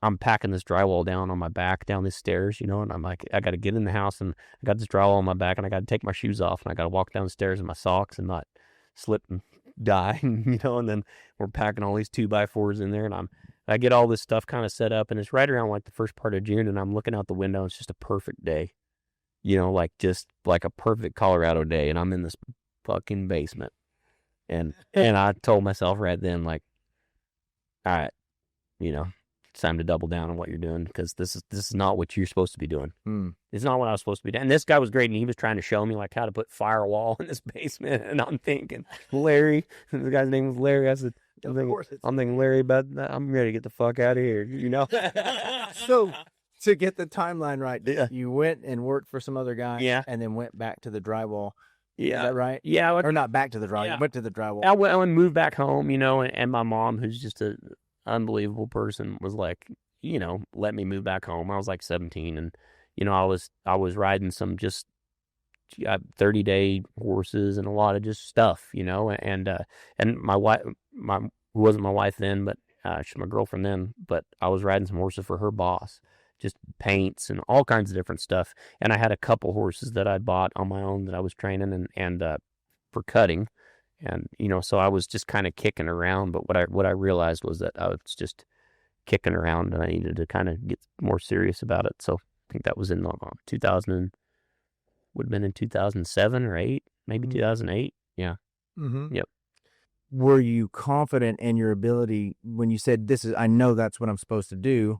I'm packing this drywall down on my back down these stairs, and I'm like, I got to get in the house, and I got this drywall on my back, and I got to take my shoes off, and I got to walk down the stairs in my socks and not slip and die, and then we're packing all these 2x4s in there, and I get all this stuff kind of set up, and it's right around like the first part of June, and I'm looking out the window, and it's just a perfect day, just like a perfect Colorado day, and I'm in this fucking basement, and I told myself right then, like, all right, it's time to double down on what you're doing, because this is not what you're supposed to be doing. It's not what I was supposed to be doing. And this guy was great, and he was trying to show me like how to put firewall in this basement, and I'm thinking, Larry, the guy's name was Larry. I said, I'm thinking, Larry, about that. I'm ready to get the fuck out of here, So, to get the timeline right, yeah. You went and worked for some other guy, yeah, and then went back to the drywall. Yeah. Is that right? Yeah. Or not back to the drywall, yeah. You went to the drywall. I went and moved back home, and my mom, who's just an unbelievable person, was like, let me move back home. I was like 17, and, I was riding some just 30-day horses and a lot of just stuff, and my wife, who wasn't my wife then, but she's my girlfriend then, but I was riding some horses for her boss, just paints and all kinds of different stuff. And I had a couple horses that I'd bought on my own that I was training and for cutting. And, so I was just kind of kicking around. But what I realized was that I was just kicking around, and I needed to kind of get more serious about it. So I think that was in 2000, would have been in 2007 or 8, maybe 2008. Yeah. Mm-hmm. Yep. Were you confident in your ability when you said, I know that's what I'm supposed to do?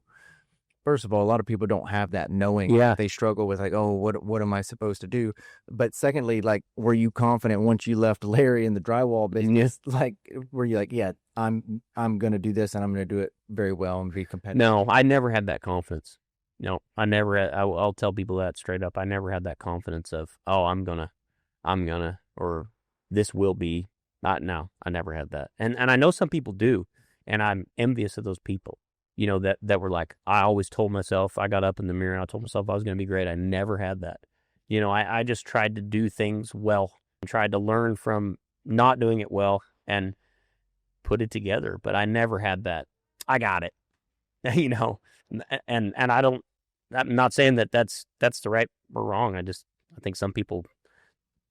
First of all, a lot of people don't have that knowing. Yeah. They struggle with like, oh, what am I supposed to do? But secondly, like, were you confident once you left Larry in the drywall business? Like, were you like, yeah, I'm going to do this, and I'm going to do it very well and be competitive? No, I never had that confidence. No, I never had, I'll tell people that straight up. I never had that confidence of, oh, I'm gonna, or this will be. No, I never had that. And I know some people do, and I'm envious of those people, that were like, I always told myself, I got up in the mirror and I told myself I was going to be great. I never had that. I just tried to do things well and tried to learn from not doing it well and put it together. But I never had that. I got it. you know, and I'm not saying that that's the right or wrong. I think some people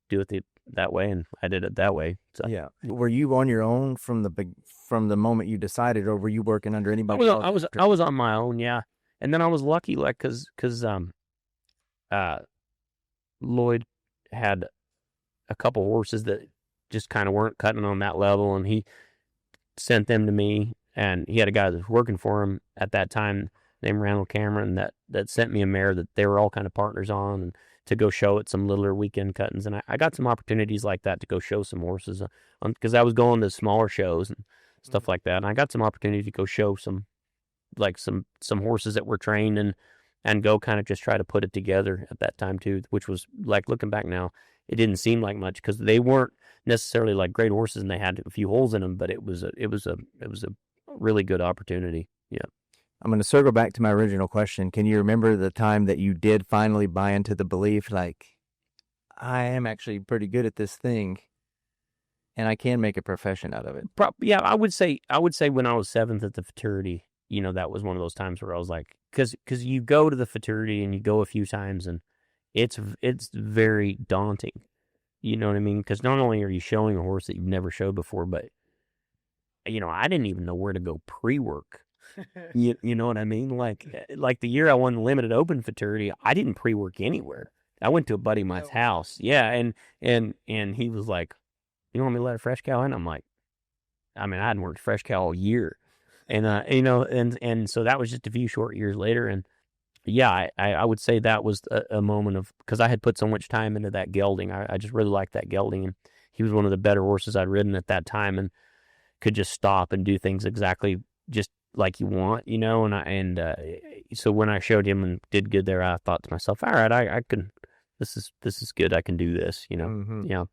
do it that way, and I did it that way. So. Yeah. Were you on your own from the moment you decided, or were you working under anybody? I was on my own, yeah. And then I was lucky, like, cause Lloyd had a couple horses that just kind of weren't cutting on that level, and he sent them to me. And he had a guy that was working for him at that time named Randall Cameron that sent me a mare that they were all kind of partners on, and to go show at some littler weekend cuttings. And I got some opportunities like that to go show some horses because I was going to smaller shows and stuff like that. And I got some opportunity to go show some horses that were trained and go kind of just try to put it together at that time too, which was, like, looking back now, it didn't seem like much because they weren't necessarily like great horses and they had a few holes in them, but it was a really good opportunity. Yeah. I'm going to circle back to my original question. Can you remember the time that you did finally buy into the belief, like, I am actually pretty good at this thing and I can make a profession out of it? Yeah, I would say when I was 7th at the Futurity, that was one of those times where I was like, because you go to the Futurity and you go a few times and it's very daunting. You know what I mean? Because not only are you showing a horse that you've never showed before, but, I didn't even know where to go pre-work. You know what I mean? Like the year I won the limited open Fraternity, I didn't pre-work anywhere. I went to a buddy of mine's house. Yeah. And he was like, "You want me to let a fresh cow in?" I'm like, I hadn't worked fresh cow all year. And, and so that was just a few short years later. And yeah, I would say that was a moment of, because I had put so much time into that gelding. I just really liked that gelding. And he was one of the better horses I'd ridden at that time and could just stop and do things exactly just like you want, and so when I showed him and did good there, I thought to myself, all right, I can, this is good. I can do this, Mm-hmm. Yeah.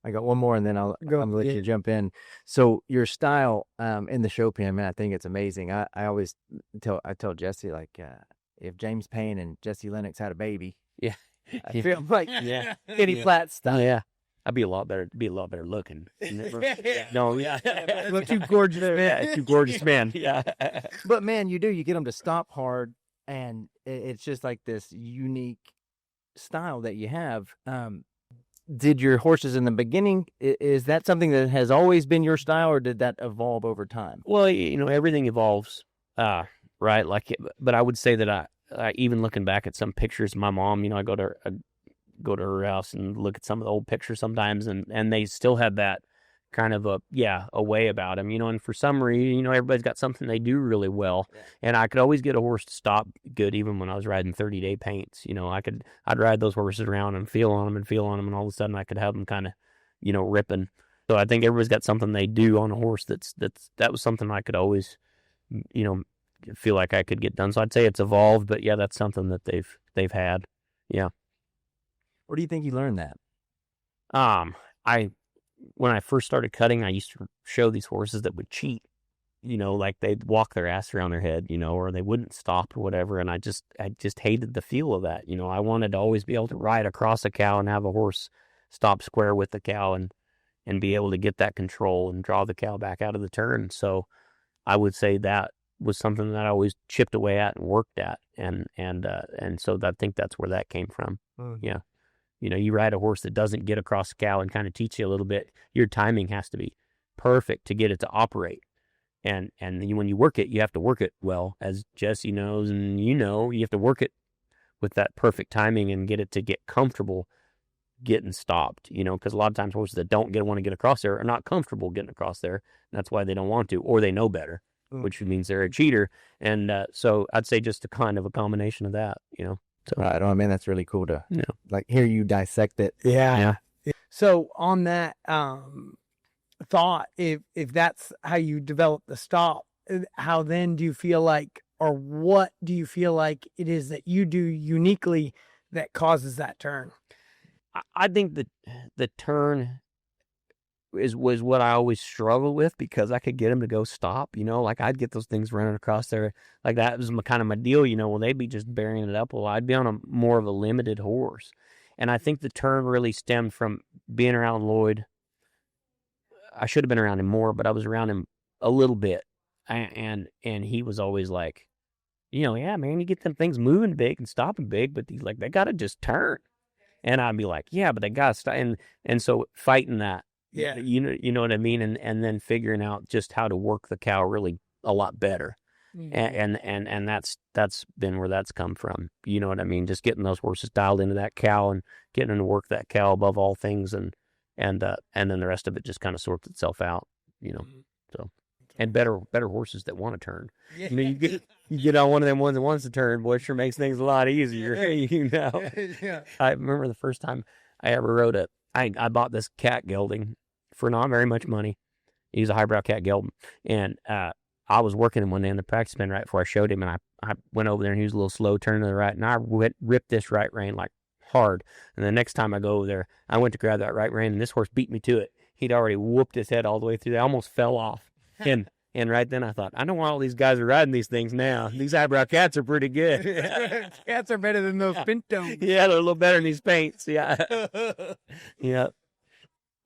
I got one more and then I'm gonna let you jump in. So your style in the show pen, man, I think it's amazing. I always tell Jesse, like, if James Payne and Jesse Lennox had a baby, yeah, I feel like Kenny Platt style. Oh, yeah. I'd be a lot better looking. No, yeah. Too gorgeous, man. Too gorgeous, man. Yeah. But man, you get them to stop hard, and it's just like this unique style that you have. Did your horses in the beginning, is that something that has always been your style, or did that evolve over time? Well, everything evolves, right? Like, but I would say that I even looking back at some pictures of my mom, I go to her house and look at some of the old pictures sometimes, and they still have that kind of a way about them, and for some reason, everybody's got something they do really well. Yeah. And I could always get a horse to stop good, even when I was riding 30-day paints. I'd ride those horses around and feel on them, and all of a sudden I could have them kind of, ripping. So I think everybody's got something they do on a horse that was something I could always, feel like I could get done. So I'd say it's evolved, but yeah, that's something that they've had. Yeah. Where do you think you learned that? When I first started cutting, I used to show these horses that would cheat, like they'd walk their ass around their head, or they wouldn't stop or whatever. And I just hated the feel of that. I wanted to always be able to ride across a cow and have a horse stop square with the cow and be able to get that control and draw the cow back out of the turn. So I would say that was something that I always chipped away at and worked at. And so I think that's where that came from. Mm-hmm. Yeah. You ride a horse that doesn't get across the cow and kind of teach you a little bit. Your timing has to be perfect to get it to operate. And when you work it, you have to work it well, as Jesse knows, and you have to work it with that perfect timing and get it to get comfortable getting stopped, because a lot of times horses that don't want to get across there are not comfortable getting across there. And that's why they don't want to, or they know better, which means they're a cheater. And so I'd say just a kind of a combination of that, So, right on, man. That's really cool to hear you dissect it. Yeah. So on that thought, if that's how you develop the stop, how then do you feel like, or what do you feel like it is that you do uniquely that causes that turn? I think that the turn was what I always struggled with, because I could get them to go stop, like I'd get those things running across there. Like that was kind of my deal, well, they'd be just burying it up. Well, I'd be on a more of a limited horse. And I think the turn really stemmed from being around Lloyd. I should have been around him more, but I was around him a little bit. and he was always like, yeah, man, you get them things moving big and stopping big, but he's like, they got to just turn. And I'd be like, yeah, but they got to stop. And so fighting that, Yeah. you know what I mean? And then figuring out just how to work the cow really a lot better. And that's been where that's come from. You know what I mean? Just getting those horses dialed into that cow and getting them to work that cow above all things. And then the rest of it just kind of sorts itself out, so. And better horses that want to turn. Yeah. You get on one of them ones that wants to turn, boy, it sure makes things a lot easier. Yeah. I remember the first time I ever rode I bought this cat gelding for not very much money. He's a highbrow cat gelding. And I was working him one day in the practice pen right before I showed him, and I went over there, and he was a little slow turning to the right, and I ripped this right rein like hard. And the next time I go over there, I went to grab that right rein, and this horse beat me to it. He'd already whooped his head all the way through. I almost fell off. And right then I thought, I know why all these guys are riding these things now. These eyebrow cats are pretty good. Cats are better than those pintos. Yeah, they're a little better than these paints. Yeah. Yeah.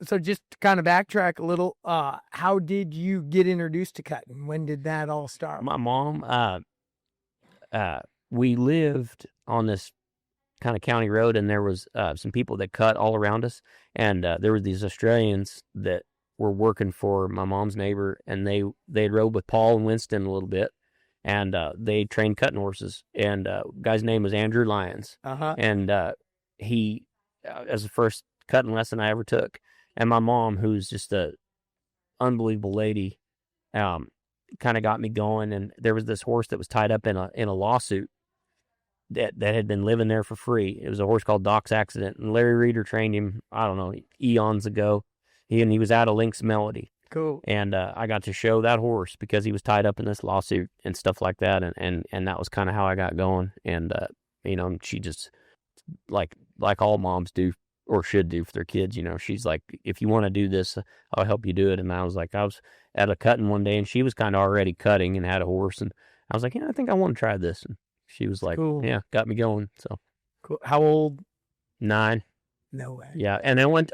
So just to kind of backtrack a little, how did you get introduced to cutting? When did that all start? My mom, we lived on this kind of county road, and there was some people that cut all around us. And there were these Australians that were working for my mom's neighbor, and they rode with Paul and Winston a little bit, and they trained cutting horses. And guy's name was Andrew Lyons. And he as the first cutting lesson I ever took. And my mom, who's just a unbelievable lady, kind of got me going. And there was this horse that was tied up in a lawsuit that had been living there for free. It was a horse called Doc's Accident, and Larry Reeder trained him, I don't know, eons ago. He was out of Lynx Melody. Cool. And I got to show that horse because he was tied up in this lawsuit and stuff like that. And that was kind of how I got going. And, she just, like all moms do or should do for their kids, she's like, if you want to do this, I'll help you do it. And I was at a cutting one day, and she was kind of already cutting and had a horse. And I was like, I think I want to try this. And she was like, cool. Yeah, got me going. So cool. How old? 9. No way. Yeah. And I went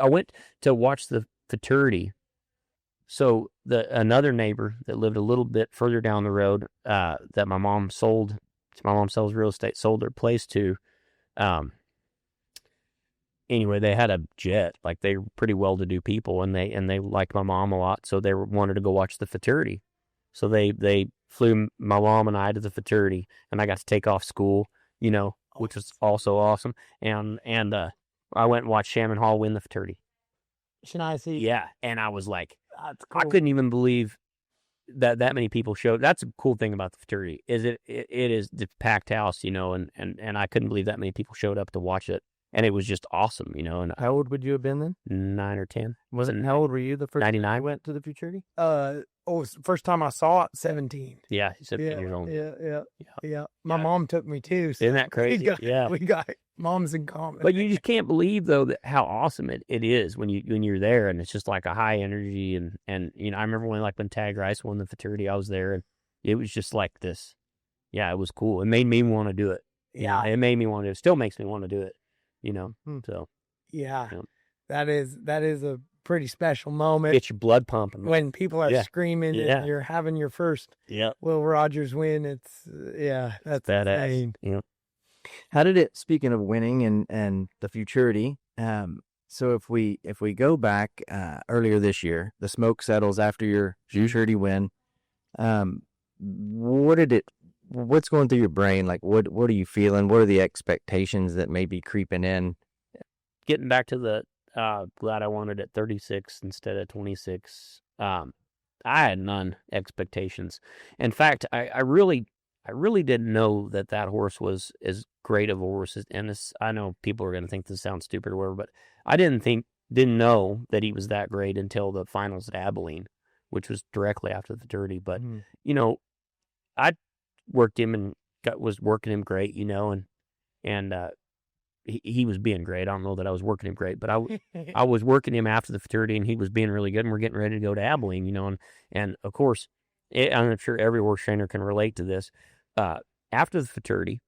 to watch the Fraternity. So another neighbor that lived a little bit further down the road, that my mom sells real estate, sold their place to. Anyway, they had a jet, like they were pretty well-to-do people, and they liked my mom a lot, so they wanted to go watch the Fraternity. So they flew my mom and I to the Fraternity, and I got to take off school, which was also awesome. And I went and watched Shannon Hall win the Fraternity. Should I see? Yeah, and I was like, that's cool. I couldn't even believe that many people showed. That's a cool thing about the Fraternity, is it is the packed house, and I couldn't believe that many people showed up to watch it, and it was just awesome, And How old would you have been then? 9 or 10. How old were you the first 99. time you went to the Futurity? First time I saw it, 17. Yeah, 17 years old. Yeah. My mom took me too. So isn't that crazy? We got moms in common. But you just can't believe though how awesome it is when you're there, and it's just like a high energy, and I remember when Tag Rice won the Fraternity, I was there, and it was just like this. Yeah, it was cool. It made me want to do it. Yeah, it made me want to. It still makes me want to do it. So yeah. That is a pretty special moment. Get your blood pumping when people are screaming and you're having your first Will Rogers win. It's that's badass. insane. Yeah. How did it? Speaking of winning and the Futurity, so if we go back earlier this year, the smoke settles after your Futurity win. What's going through your brain? Like, what are you feeling? What are the expectations that may be creeping in? Getting back to the glad I won it at 36 instead of 26. I had none expectations. In fact, I really didn't know that horse was as great of a horse. And this, I know people are going to think this sounds stupid or whatever, but I didn't know that he was that great until the finals at Abilene, which was directly after the Fraternity. But I worked him and was working him great, and he was being great. I don't know that I was working him great, but I was working him after the Fraternity, and he was being really good, and we're getting ready to go to Abilene, and of course, I'm sure every horse trainer can relate to this. After the Fraternity,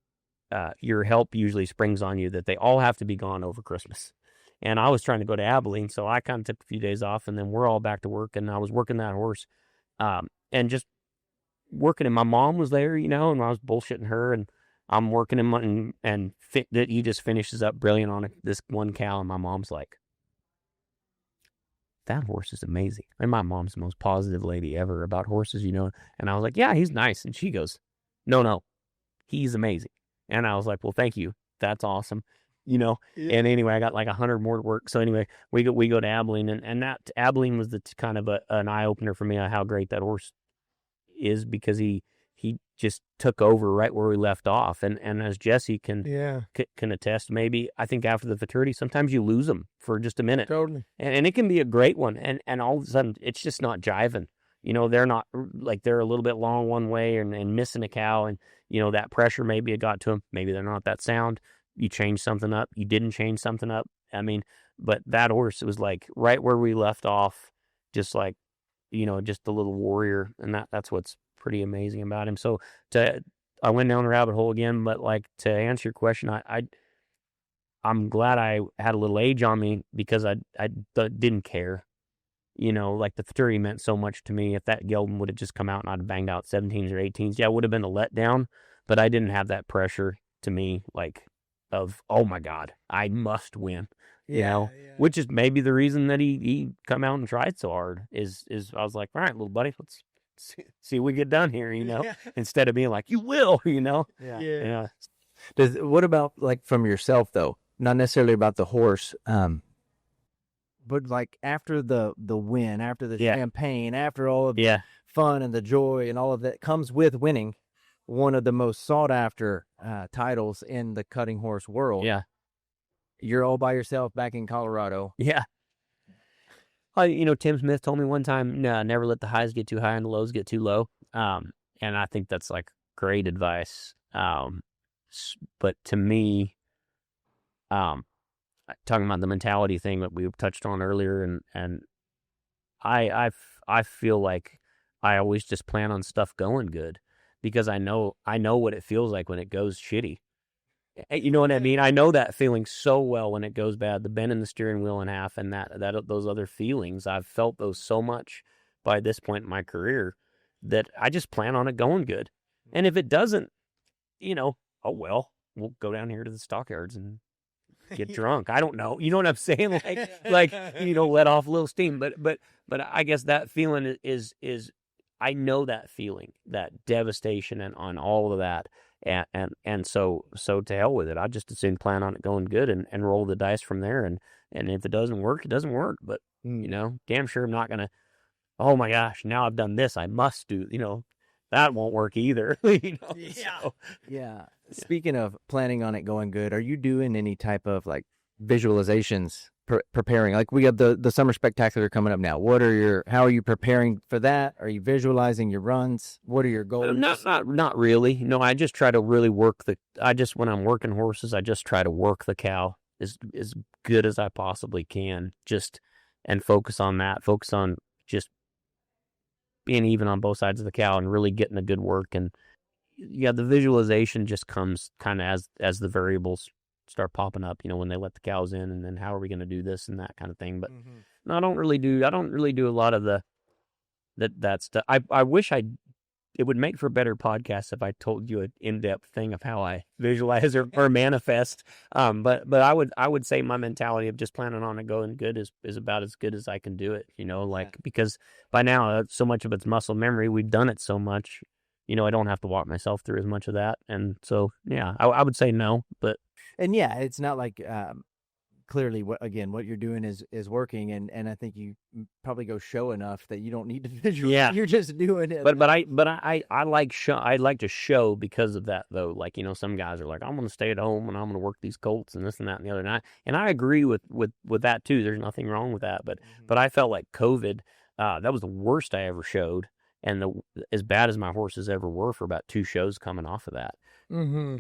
your help usually springs on you that they all have to be gone over Christmas. And I was trying to go to Abilene, so I kind of took a few days off, and then we're all back to work, and I was working that horse. And just working him. My mom was there, and I was bullshitting her, and I'm working him, and that he just finishes up brilliant on this one cow, and my mom's like, that horse is amazing. And my mom's the most positive lady ever about horses, And I was like, yeah, he's nice. And she goes, no, he's amazing. And I was like, well, thank you. That's awesome. Yeah. And anyway, I got like 100 more to work. So anyway, we go to Abilene, and that Abilene was the kind of an eye opener for me on how great that horse is, because he just took over right where we left off. And as Jesse can attest, maybe I think after the Fraternity, sometimes you lose them for just a minute. Totally. And it can be a great one. And all of a sudden it's just not jiving. They're not like, they're a little bit long one way and missing a cow. And, that pressure maybe it got to them. Maybe they're not that sound. You changed something up. You didn't change something up. I mean, but that horse, it was like right where we left off, just like, just the little warrior. And that's what's pretty amazing about him. So I went down the rabbit hole again, but like, to answer your question, I'm glad I had a little age on me, because I didn't care. Like the Fraternity meant so much to me. If that gelding would have just come out and I'd have banged out 17s or 18s, yeah, it would have been a letdown, but I didn't have that pressure to me, like, of, oh my God, I must win. Which is maybe the reason that he come out and tried so hard is I was like, all right, little buddy, let's see what we get done here, instead of being like, you will, Yeah. What about like from yourself though? Not necessarily about the horse, but like after the win, after the champagne, after all of the fun and the joy and all of that comes with winning one of the most sought after titles in the cutting horse world. Yeah. You're all by yourself back in Colorado. Yeah. Tim Smith told me one time, never let the highs get too high and the lows get too low. And I think that's like great advice. But to me, talking about the mentality thing that we touched on earlier, and I feel like I always just plan on stuff going good, because I know what it feels like when it goes shitty. You know what I mean? I know that feeling so well when it goes bad, the bending the steering wheel in half, and that those other feelings. I've felt those so much by this point in my career that I just plan on it going good. And if it doesn't, oh well, we'll go down here to the stockyards and get drunk. I don't know. You know what I'm saying? Like let off a little steam. But I guess that feeling is I know that feeling, that devastation and on all of that. And so to hell with it. I just as soon plan on it going good and roll the dice from there. And if it doesn't work, it doesn't work. But, damn sure I'm not going to, oh my gosh, now I've done this, I must do, that won't work either. Yeah. Speaking of planning on it going good, are you doing any type of like visualizations, preparing? Like we have the Summer Spectacular coming up now. How are you preparing for that? Are you visualizing your runs? What are your goals? Not really. No, I just try to really work when I'm working horses, I just try to work the cow as good as I possibly can, and focus on that, focus on just being even on both sides of the cow and really getting a good work. And the visualization just comes kind of as the variables start popping up, when they let the cows in, and then how are we going to do this and that kind of thing. But no, I don't really do a lot of that stuff. I wish it would make for a better podcast if I told you an in-depth thing of how I visualize or manifest. But I would say my mentality of just planning on it going good is about as good as I can do it, because by now so much of it's muscle memory. We've done it so much, I don't have to walk myself through as much of that. And so, yeah, I would say no, but. And yeah, it's not like, clearly what you're doing is working. And I think you probably go show enough that you don't need to visualize. Yeah. You're just doing it. But I like to show because of that though. Like, some guys are like, I'm going to stay at home and I'm going to work these colts and this and that and the other. And I agree with that too. There's nothing wrong with that. But I felt like COVID, that was the worst I ever showed. And as bad as my horses ever were for about 2 shows coming off of that,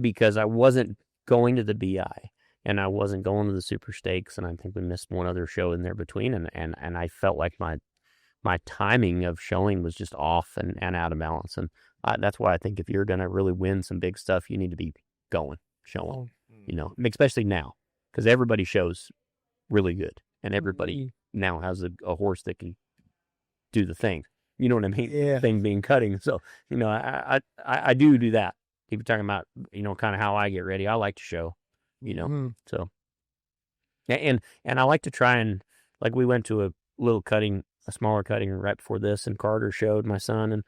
because I wasn't going to the BI and I wasn't going to the Super Stakes, and I think we missed one other show in there between, and I felt like my timing of showing was just off and out of balance, and that's why I think if you're going to really win some big stuff, you need to be showing, especially now, because everybody shows really good, and everybody now has a horse that can do the thing. you know what I mean? Yeah. Thing being cutting. So, you know, I do that. People talking about, you know, kind of how I get ready. I like to show, you know, Mhm. so. And I like to try and, like, we went to a smaller cutting right before this, and Carter showed my son,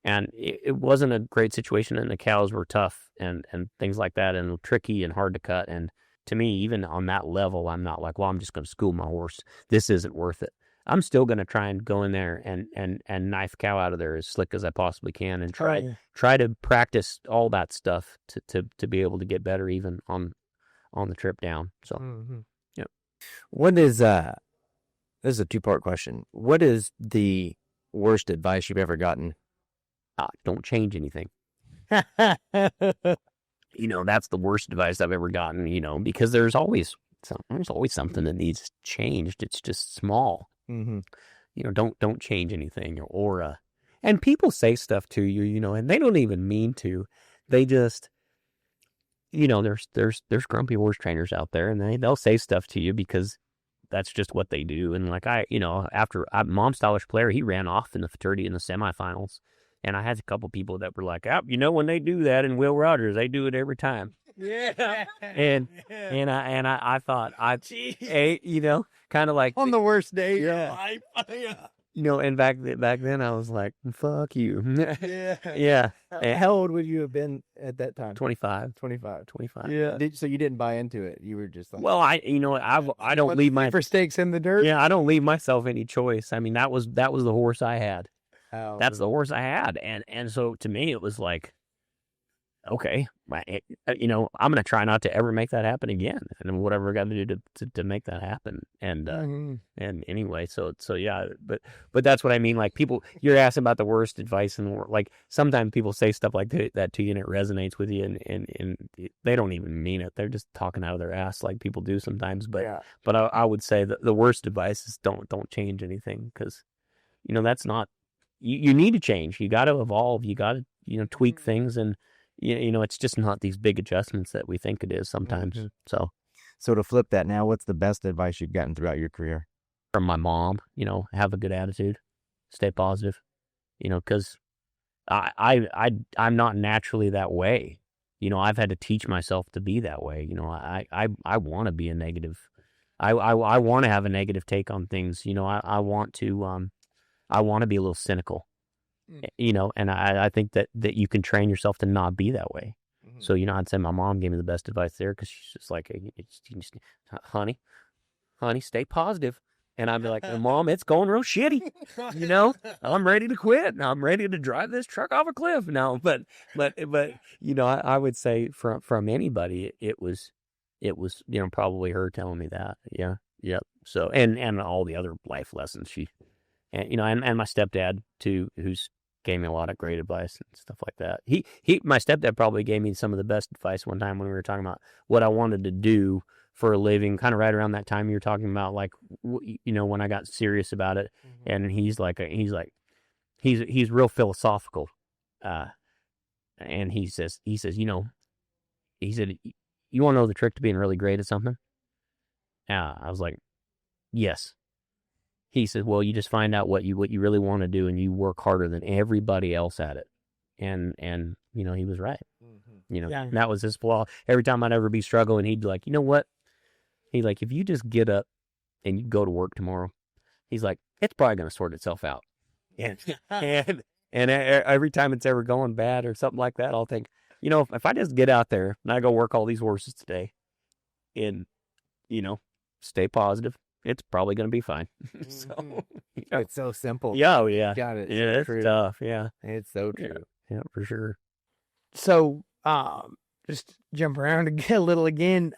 and it wasn't a great situation, and the cows were tough and things like that, and tricky and hard to cut. And to me, even on that level, I'm not like, well, I'm just going to school my horse. This isn't worth it. I'm still going to try and go in there and knife cow out of there as slick as I possibly can, and try to practice all that stuff to be able to get better even on the trip down. So, yeah. What is this is a 2-part question. What is the worst advice you've ever gotten? Don't change anything. You know, that's the worst advice I've ever gotten, you know, because there's always something that needs changed. It's just small. Mm-hmm. You know, don't change anything, and people say stuff to you, you know, and they don't even mean to. They just, you know, there's grumpy horse trainers out there, and they'll say stuff to you because that's just what they do. And like Mom Stylish Player, he ran off in the Fraternity in the semifinals. And I had a couple people that were like, you know, when they do that in Will Rogers, they do it every time. Yeah. And I thought, you know, kind of like On the worst day. Yeah. You know, and back then I was like, fuck you. Yeah. Yeah. How old would you have been at that time? 25. 25. Yeah. So you didn't buy into it. You were just like, Well, I don't leave for stakes in the dirt. Yeah, I don't leave myself any choice. I mean, that was the horse I had. That's the horse I had. And so to me, it was like, okay, you know, I'm going to try not to ever make that happen again. And whatever I got to do to make that happen. And, and anyway, so yeah, but that's what I mean. Like you're asking about the worst advice in the world. Like sometimes people say stuff like that to you and it resonates with you and they don't even mean it. They're just talking out of their ass like people do sometimes. But I would say that the worst advice is don't change anything. 'Cause you know, that's not, you need to change. You got to evolve. You got to, you know, tweak things. And, you know, it's just not these big adjustments that we think it is sometimes. Mm-hmm. So to flip that now, what's the best advice you've gotten throughout your career? From my mom, you know, have a good attitude, stay positive, you know, because I'm not naturally that way. You know, I've had to teach myself to be that way. You know, I want to be a negative. I want to have a negative take on things. You know, I want to be a little cynical, you know, and I think that you can train yourself to not be that way. Mm-hmm. So, you know, I'd say my mom gave me the best advice there because she's just like, honey, stay positive. And I'd be like, Mom, it's going real shitty. You know, I'm ready to quit. I'm ready to drive this truck off a cliff now. But you know, I would say from anybody, it was, you know, probably her telling me that. Yeah. Yep. So, and all the other life lessons and, you know, and my stepdad too, who's gave me a lot of great advice and stuff like that. My stepdad probably gave me some of the best advice one time when we were talking about what I wanted to do for a living, kind of right around that time you were talking about, like, you know, when I got serious about it. Mm-hmm. And he's real philosophical. And he says, you know, he said, you want to know the trick to being really great at something? I was like, yes. He said, well, you just find out what you really want to do and you work harder than everybody else at it. And you know, he was right. Mm-hmm. You know, and that was his flaw. Every time I'd ever be struggling, he'd be like, you know what? He's like, if you just get up and you go to work tomorrow, he's like, it's probably going to sort itself out. And every time it's ever going bad or something like that, I'll think, you know, if I just get out there and I go work all these horses today and, you know, stay positive, it's probably going to be fine. So, you know. It's so simple. Yeah, yeah. Got it. Yeah, it's true. tough. Yeah. It's so true. Yeah, for sure. So, just jump around a little again.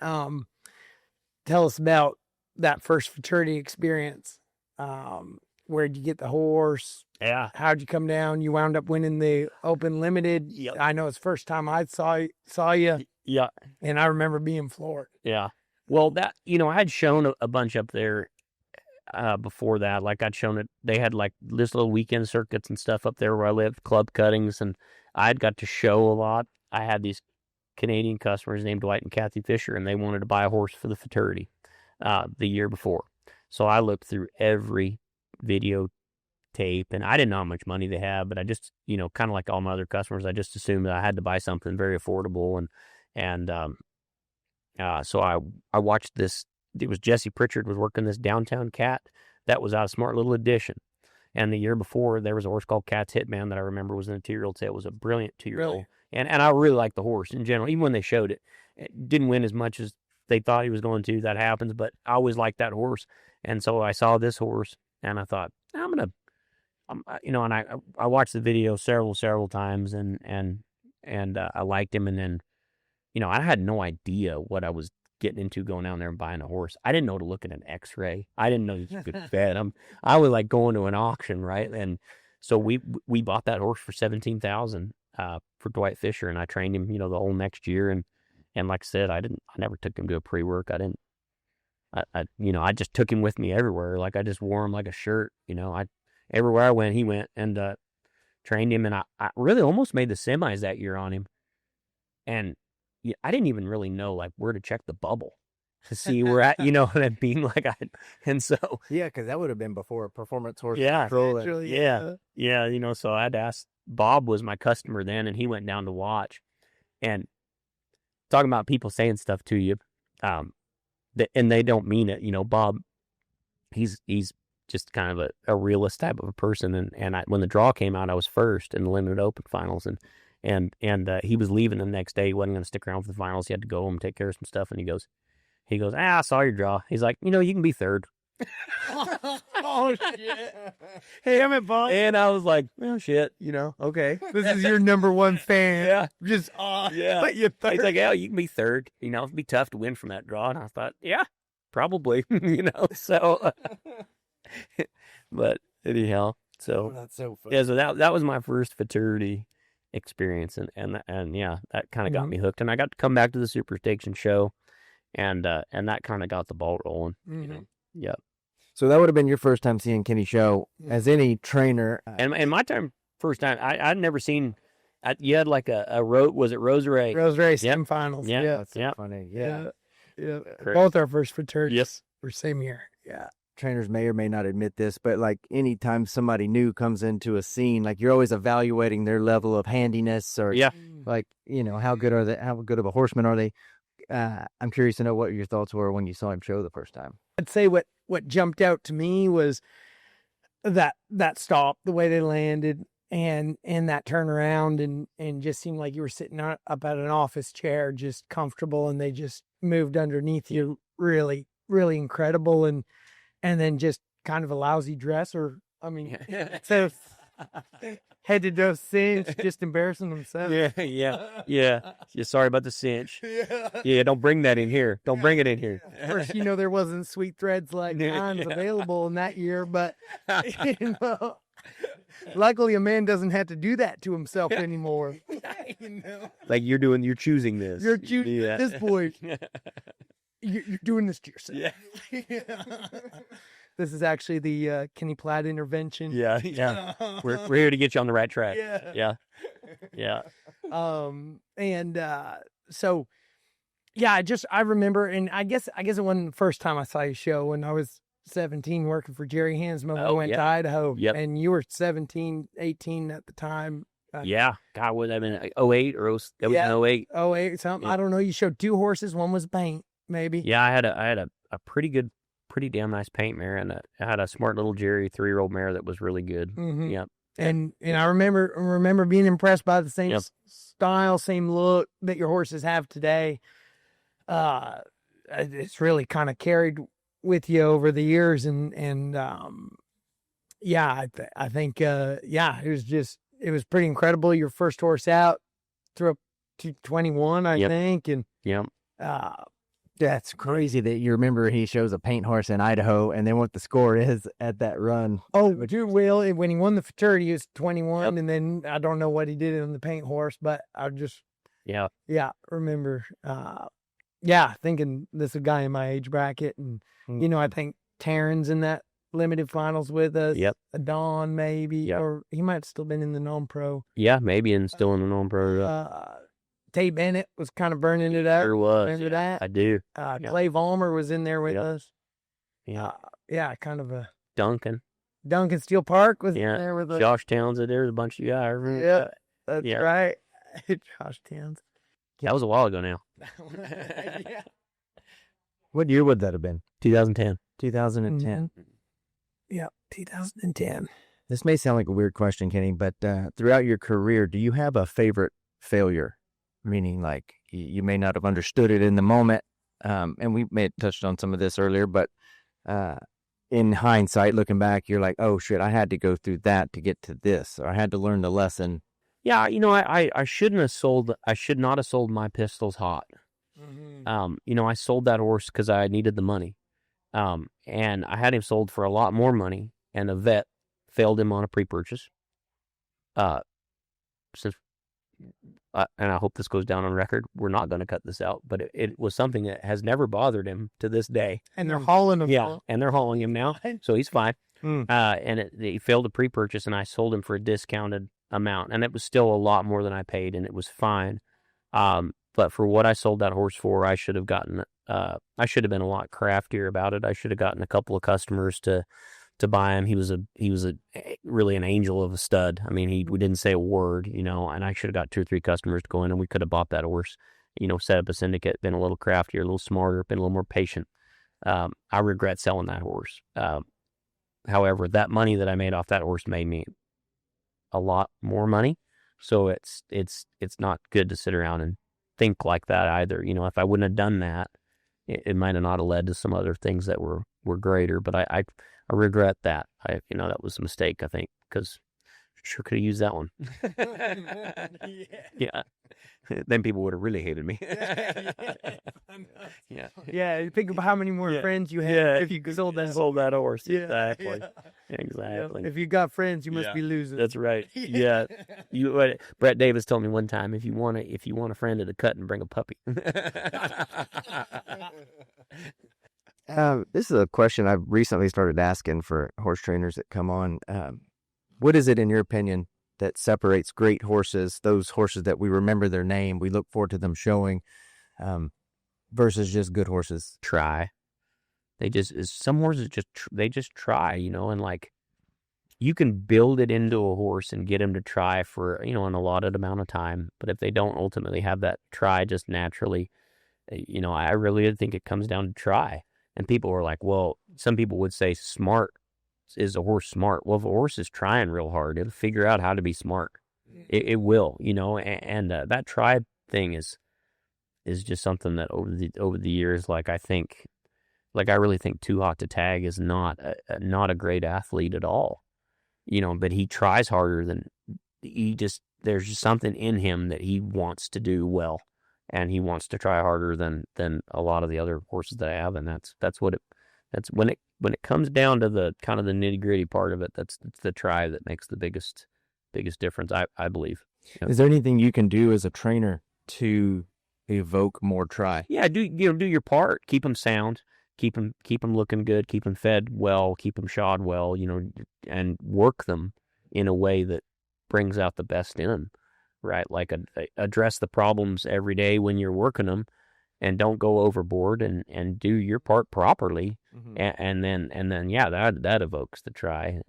Tell us about that first fraternity experience. Where'd you get the horse? Yeah. How'd you come down? You wound up winning the Open Limited. Yep. I know it's the first time I saw you. Yeah. And I remember being floored. Yeah. Well, that, you know, I had shown a bunch up there before that. Like I'd shown it, they had like this little weekend circuits and stuff up there where I lived, club cuttings, and I'd got to show a lot. I had these Canadian customers named Dwight and Kathy Fisher, and they wanted to buy a horse for the Fraternity the year before. So I looked through every video tape, and I didn't know how much money they had, but I just, kind of like all my other customers, I just assumed that I had to buy something very affordable, so I watched this. It was Jesse Pritchard was working this Downtown Cat that was out of Smart Little Edition, and the year before there was a horse called Cat's Hitman that I remember was in a 2-year-old sale. It was a brilliant 2-year-old, Really? and I really liked the horse in general. Even when they showed it, it didn't win as much as they thought he was going to. That happens, but I always liked that horse, and so I saw this horse, and I thought and I watched the video several times, and I liked him, and then, I had no idea what I was getting into going down there and buying a horse. I didn't know to look at an X-ray. I didn't know you could vet him. I was like going to an auction, right? And so we bought that horse for $17,000 for Dwight Fisher, and I trained him, the whole next year, and like I said, I never took him to a pre-work. I just took him with me everywhere. Like I just wore him like a shirt, everywhere I went, he went, and trained him, and I really almost made the semis that year on him, and I didn't even really know like where to check the bubble to see where at, what I mean, and so because that would have been before performance horse Yeah. control. yeah, so I'd asked. Bob was my customer then, and he went down to watch, and talking about people saying stuff to you, and they don't mean it. Bob, he's just kind of a realist type of a person, and when the draw came out, I was first in the limited open finals, and he was leaving the next day. He wasn't going to stick around for the finals. He had to go home and take care of some stuff, and he goes, I saw your draw. He's like, you can be third. Oh shit! Hey, I'm at Bob, and I was like, well, shit, Okay, this is your number one fan. Yeah. Just Yeah. But you third. He's like, yeah, you can be third. It'd be tough to win from that draw. And I thought, yeah, probably. So, but anyhow, so That's so funny. yeah, so that was my first Futurity experience, and yeah, that kind of got me hooked. And I got to come back to the Superstation show, and that kind of got the ball rolling. Yeah. So that would have been your first time seeing Kenny show as any trainer. And my first time, I'd never seen. You had like a was it Rose Ray? Rose Race semifinals. Yeah. Yeah. That's so funny. Yeah. Correct. Both our first fraternities. Yes. Were same year. Yeah. Trainers may or may not admit this, but like anytime somebody new comes into a scene, like you're always evaluating their level of handiness or like, how good are they? How good of a horseman are they? I'm curious to know what your thoughts were when you saw him show the first time. I'd say what jumped out to me was that stop, the way they landed, and that turnaround, and just seemed like you were sitting up at an office chair, just comfortable, and they just moved underneath you, really, really incredible, and then just kind of a lousy dresser. I mean, so head to toe cinch, just embarrassing themselves. Yeah. Sorry about the cinch. Yeah, don't bring that in here. Don't bring it in here. Of course, there wasn't sweet threads like mine's available in that year, but luckily a man doesn't have to do that to himself anymore. Like you're choosing this. You're choosing this boy. You're doing this to yourself. Yeah. This is actually the Kenny Platt intervention. Yeah. We're here to get you on the right track. Yeah. So yeah, I remember, and I guess it wasn't the first time I saw you show. When I was 17 working for Jerry Hansman, we went to Idaho. Yep. And you were 17, 18 at the time. Yeah. God, would that have been 08 or it was 08? 08 something. Yeah. I don't know. You showed 2 horses. One was paint, maybe. Yeah, I had a pretty damn nice paint mare, and I had a smart little Jerry 3-year-old mare that was really good. Mm-hmm. Yep. And I remember being impressed by the same style, same look that your horses have today. It's really kind of carried with you over the years, and I think it was pretty incredible. Your first horse out through up to 21, I think, and that's crazy that you remember he shows a paint horse in Idaho and then what the score is at that run. Oh, dude, Will, when he won the Fraternity, he was 21, and then I don't know what he did on the paint horse, but I just remember thinking this is a guy in my age bracket, and I think Taryn's in that limited finals with us. Yep. Dawn maybe, or he might have still been in the non-pro. Yeah, maybe, and still in the non-pro. Tay Bennett was kind of burning it up. Sure was. Remember that? I do. Clay Vollmer was in there with us. Yeah. Kind of a Duncan. Duncan Steele Park was Yeah. there with the Josh Townsend, there was a bunch of guys. Yeah, that's Yeah. right. Josh Townsend. That was a while ago now. Yeah. What year would that have been? 2010. 2010. Yeah, 2010. This may sound like a weird question, Kenny, but throughout your career, do you have a favorite failure? Meaning, like, you may not have understood it in the moment, and we may have touched on some of this earlier, but in hindsight, looking back, you're like, oh, shit, I had to go through that to get to this, or I had to learn the lesson. Yeah, I should not have sold my pistols hot. I sold that horse because I needed the money. And I had him sold for a lot more money, and a vet failed him on a pre-purchase. And I hope this goes down on record. We're not going to cut this out, but it was something that has never bothered him to this day. And they're hauling him. Yeah, and they're hauling him now, so he's fine. And he failed a pre-purchase, and I sold him for a discounted amount, and it was still a lot more than I paid, and it was fine. But for what I sold that horse for, I should have been a lot craftier about it. I should have gotten a couple of customers to buy him. He was really an angel of a stud. I mean, we didn't say a word, and I should have got 2 or 3 customers to go in, and we could have bought that horse, set up a syndicate, been a little craftier, a little smarter, been a little more patient. I regret selling that horse. However, that money that I made off that horse made me a lot more money. So it's not good to sit around and think like that either. If I wouldn't have done that, it might have not have led to some other things that were greater. But I regret that. That was a mistake, I think, because sure could have used that one. Yeah. Then people would have really hated me. Yeah. Yeah, think about how many more friends you had if you sold that horse. Yeah. Exactly. Yeah. Exactly. If you got friends, you must be losing. That's right. Yeah. Brett Davis told me one time, if you want a friend at a cut, and bring a puppy. This is a question I've recently started asking for horse trainers that come on. What is it, in your opinion, that separates great horses, those horses that we remember their name, we look forward to them showing, versus just good horses? Try. Some horses they just try, and like, you can build it into a horse and get them to try for, an allotted amount of time. But if they don't ultimately have that try just naturally, I really think it comes down to try. And people are like, well, some people would say smart. Is a horse smart? Well, if a horse is trying real hard, it'll figure out how to be smart. It will, and that try thing is just something that over the years, I really think Too Hot to Tag is not a great athlete at all, but he tries harder than there's just something in him that he wants to do well, and he wants to try harder than a lot of the other horses that I have, and that's when it comes down to the kind of the nitty-gritty part of it, that's the try that makes the biggest difference, I believe. Is there anything you can do as a trainer to evoke more try? Yeah, do your part. Keep them sound. Keep them looking good. Keep them fed well. Keep them shod well. And work them in a way that brings out the best in them. Right, like address the problems every day when you're working them. And don't go overboard, and do your part properly, and then that evokes the try,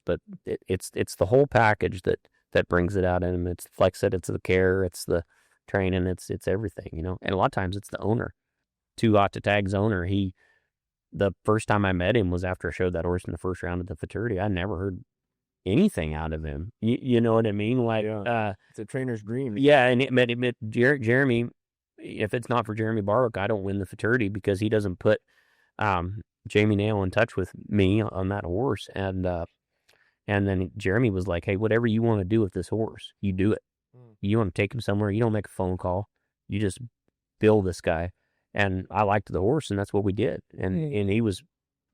But it's the whole package that brings it out in him. It's like I said, it's the care, it's the training, it's everything, And a lot of times it's the owner. Too Hot to Tag's owner. The first time I met him was after I showed that horse in the first round of the Futurity. I never heard anything out of him. You know what I mean? Like, it's a trainer's dream. Yeah, and Jeremy. If it's not for Jeremy Barwick, I don't win the Fraternity, because he doesn't put Jamie Nail in touch with me on that horse. And then Jeremy was like, hey, whatever you want to do with this horse, you do it. You want to take him somewhere, you don't make a phone call. You just bill this guy. And I liked the horse, and that's what we did. And he was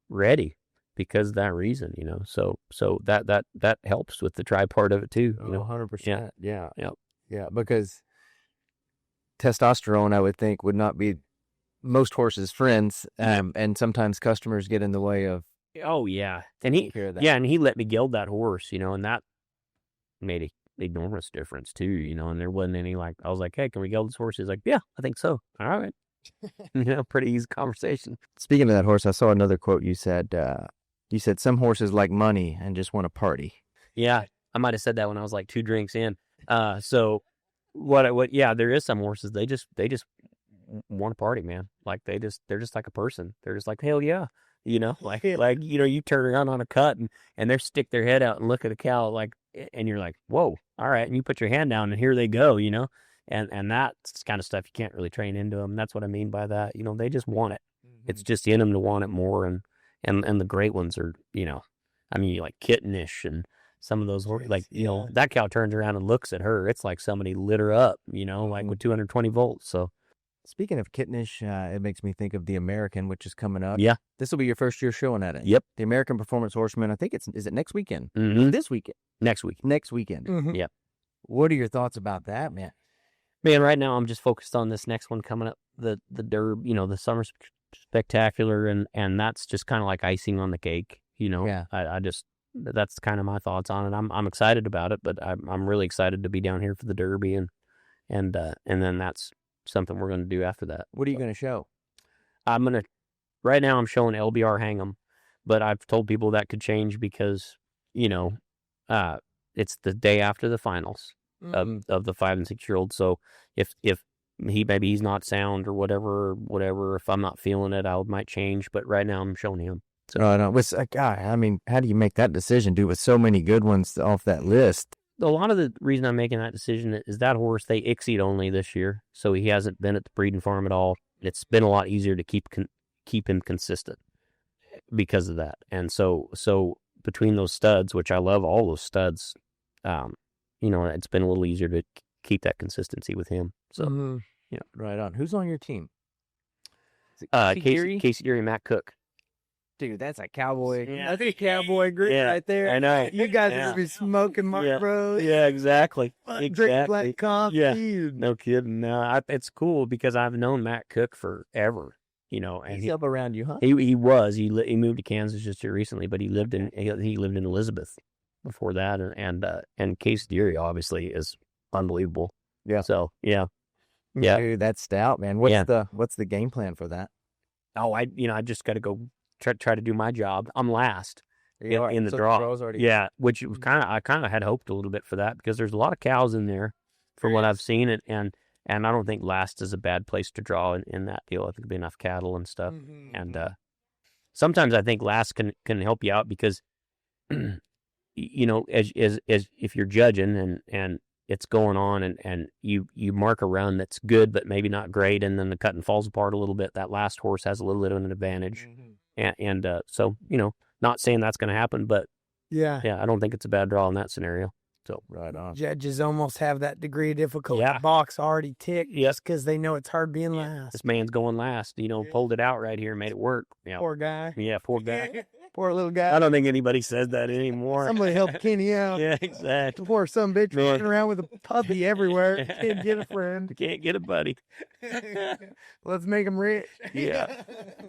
ready because of that reason, So that helps with the try part of it too. 100%. Yeah. Yeah, because testosterone, I would think, would not be most horses' friends, and sometimes customers get in the way of. Oh yeah, and he let me gild that horse, and that made an enormous difference too, and there wasn't any I was like, hey, can we gild this horse? He's like, yeah, I think so. All right, pretty easy conversation. Speaking of that horse, I saw another quote you said. You said some horses like money and just want to party. Yeah, I might have said that when I was like 2 drinks in. So what? Yeah, there is some horses. They just want to party, man. Like they're just like a person. They're just like, hell yeah, like you turn around on a cut and they stick their head out and look at a cow and you're like, whoa, all right, and you put your hand down and here they go, and that's kind of stuff you can't really train into them. That's what I mean by that. They just want it. Mm-hmm. It's just in them to want it more, and the great ones are, like Kittenish and some of those horses, that cow turns around and looks at her. It's like somebody lit her up, like with 220 volts. So. Speaking of Kittenish, it makes me think of the American, which is coming up. Yeah. This will be your first year showing at it. Yep. The American Performance Horseman, I think is it next weekend? Mm-hmm. This weekend? Next week. Next weekend. Mm-hmm. Yep. What are your thoughts about that, man? Man, right now I'm just focused on this next one coming up, the Derb, the Summer Spectacular, and that's just kind of like icing on the cake, Yeah. I just, that's kind of my thoughts on it. I'm excited about it, but I'm really excited to be down here for the Derby, and then that's something we're going to do after that. What are you going to show? Right now I'm showing LBR Hang'em, but I've told people that could change because, it's the day after the finals of the 5 and 6 year olds. So if he's not sound or whatever, if I'm not feeling it, I might change, but right now I'm showing him. So how do you make that decision, dude, with so many good ones off that list? A lot of the reason I'm making that decision is that horse, they ICSI'd only this year, so he hasn't been at the breeding farm at all. It's been a lot easier to keep him consistent because of that. And so between those studs, which I love all those studs, it's been a little easier to keep that consistency with him. So, Right on. Who's on your team? Casey Geary, Matt Cook. Dude, that's a Cowboy. Yeah. That's a Cowboy group right there. I know. You guys are be smoking Mark Bros. Yeah, exactly. Drink black coffee. Yeah. No kidding. No, it's cool because I've known Matt Cook forever. And he's up around you, huh? He was. He moved to Kansas just here recently, but he lived in Elizabeth before that, and Case Deary obviously is unbelievable. Yeah. So yeah. Dude, that's stout, man. What's the game plan for that? Oh, I just got to go try to do my job. I'm last in the draw. Yeah, which was I kind of had hoped a little bit for that because there's a lot of cows in there from what I've seen, and I don't think last is a bad place to draw in that deal. I think there'll be enough cattle and stuff, and sometimes I think last can help you out because as if you're judging and it's going on and you mark a run that's good but maybe not great, and then the cutting falls apart a little bit, that last horse has a little bit of an advantage. So not saying that's going to happen, but I don't think it's a bad draw in that scenario. So right on. Judges almost have that degree of difficulty. The box already ticked just because they know it's hard being last. This man's going last. Pulled it out right here, made it work. Yeah. Poor guy. Yeah, poor guy. Poor little guy. I don't think anybody says that anymore. Somebody help Kenny out. Yeah, exactly. The poor son bitch running around with a puppy everywhere. Can't get a friend. Can't get a buddy. Let's make him rich. Yeah,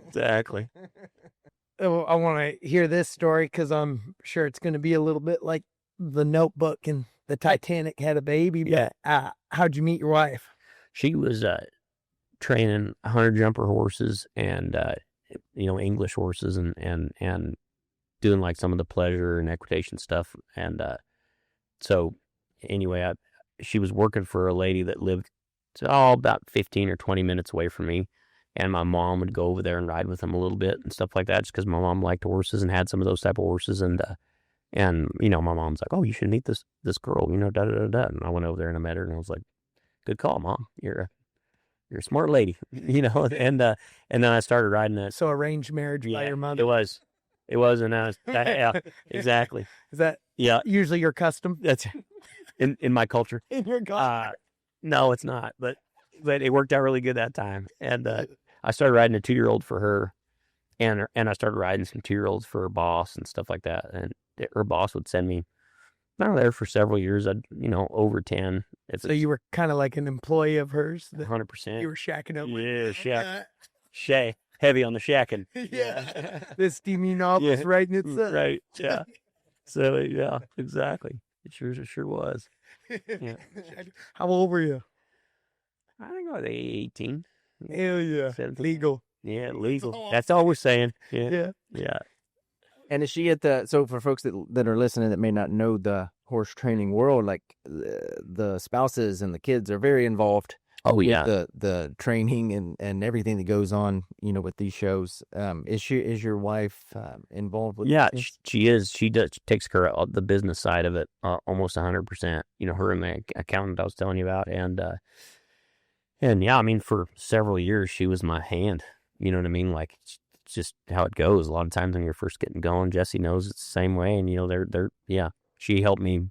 exactly. I want to hear this story because I'm sure it's going to be a little bit like the Notebook and the Titanic had a baby. Yeah. How'd you meet your wife? She was training 100 jumper horses and English horses and doing like some of the pleasure and equitation stuff. And so anyway, she was working for a lady that lived about 15 or 20 minutes away from me. And my mom would go over there and ride with them a little bit and stuff like that, just because my mom liked horses and had some of those type of horses. And my mom's like, "Oh, you should meet this girl, da da da da." And I went over there and I met her, and I was like, "Good call, Mom. You're a smart lady, And then I started riding it. So arranged marriage by your mother. It was, and I was exactly. Is that usually your custom? That's in my culture. In your culture? No, it's not. But it worked out really good that time, and I started riding a 2-year-old for her, and I started riding some 2-year-olds for her boss and stuff like that. And her boss would send me. I was there for several years. Over 10. So you were kind of like an employee of hers. 100%. You were shacking up. Yeah, shack. Heavy on the shacking. Yeah. This steamy knob was riding its up. Right. Yeah. So yeah, exactly. It sure was. Yeah. How old were you? I think I was 18. Hell yeah. 17. Legal. Yeah, legal. That's all we're saying. Yeah. And is she at so for folks that are listening that may not know the horse training world, like the spouses and the kids are very involved. Oh with yeah, the training and everything that goes on, with these shows. Is your wife involved with? yeah, this? she is. She takes care of the business side of it almost 100%. Her and the accountant I was telling you about, and yeah, I mean, for several years she was my hand. You know what I mean? Like, it's just how it goes. A lot of times when you're first getting going, Jesse knows it's the same way, and yeah, she helped me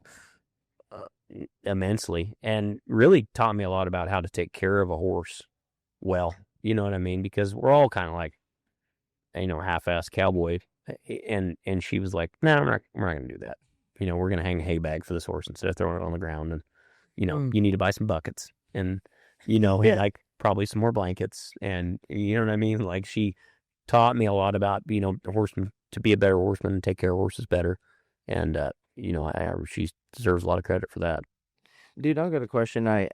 immensely and really taught me a lot about how to take care of a horse well. You know what I mean? Because we're all kind of like, half-assed cowboy, and she was like, no, we're not gonna do that. We're gonna hang a hay bag for this horse instead of throwing it on the ground, and you need to buy some buckets, and and like probably some more blankets, and you know what I mean? Like, she taught me a lot about the horseman, to be a better horseman and take care of horses better, and she deserves a lot of credit for that. Dude, I've got a question. I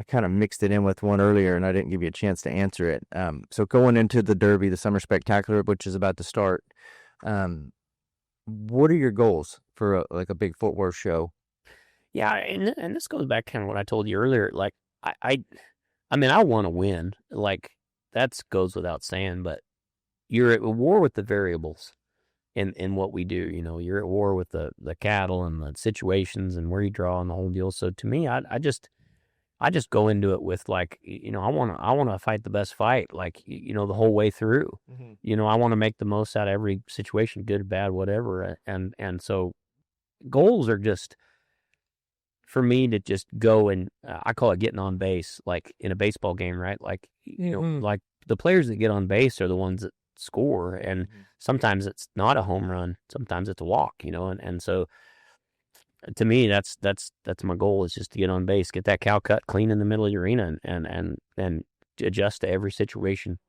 kind of mixed it in with one earlier, and I didn't give you a chance to answer it. So going into the Derby, the Summer Spectacular, which is about to start, what are your goals for a big footwear show? Yeah, and this goes back kind of what I told you earlier. Like, I mean, I want to win. Like, that goes without saying, but you're at war with the variables in what we do. You're at war with the cattle and the situations and where you draw and the whole deal. So to me, I just go into it with, like, I want to fight the best fight, like, the whole way through. Mm-hmm. I want to make the most out of every situation, good, bad, whatever. And so goals are just, for me, to just go and I call it getting on base, like in a baseball game, right? Like, like the players that get on base are the ones that score, and sometimes it's not a home run, sometimes it's a walk, and so to me, that's my goal, is just to get on base, get that cow cut clean in the middle of the arena, and adjust to every situation,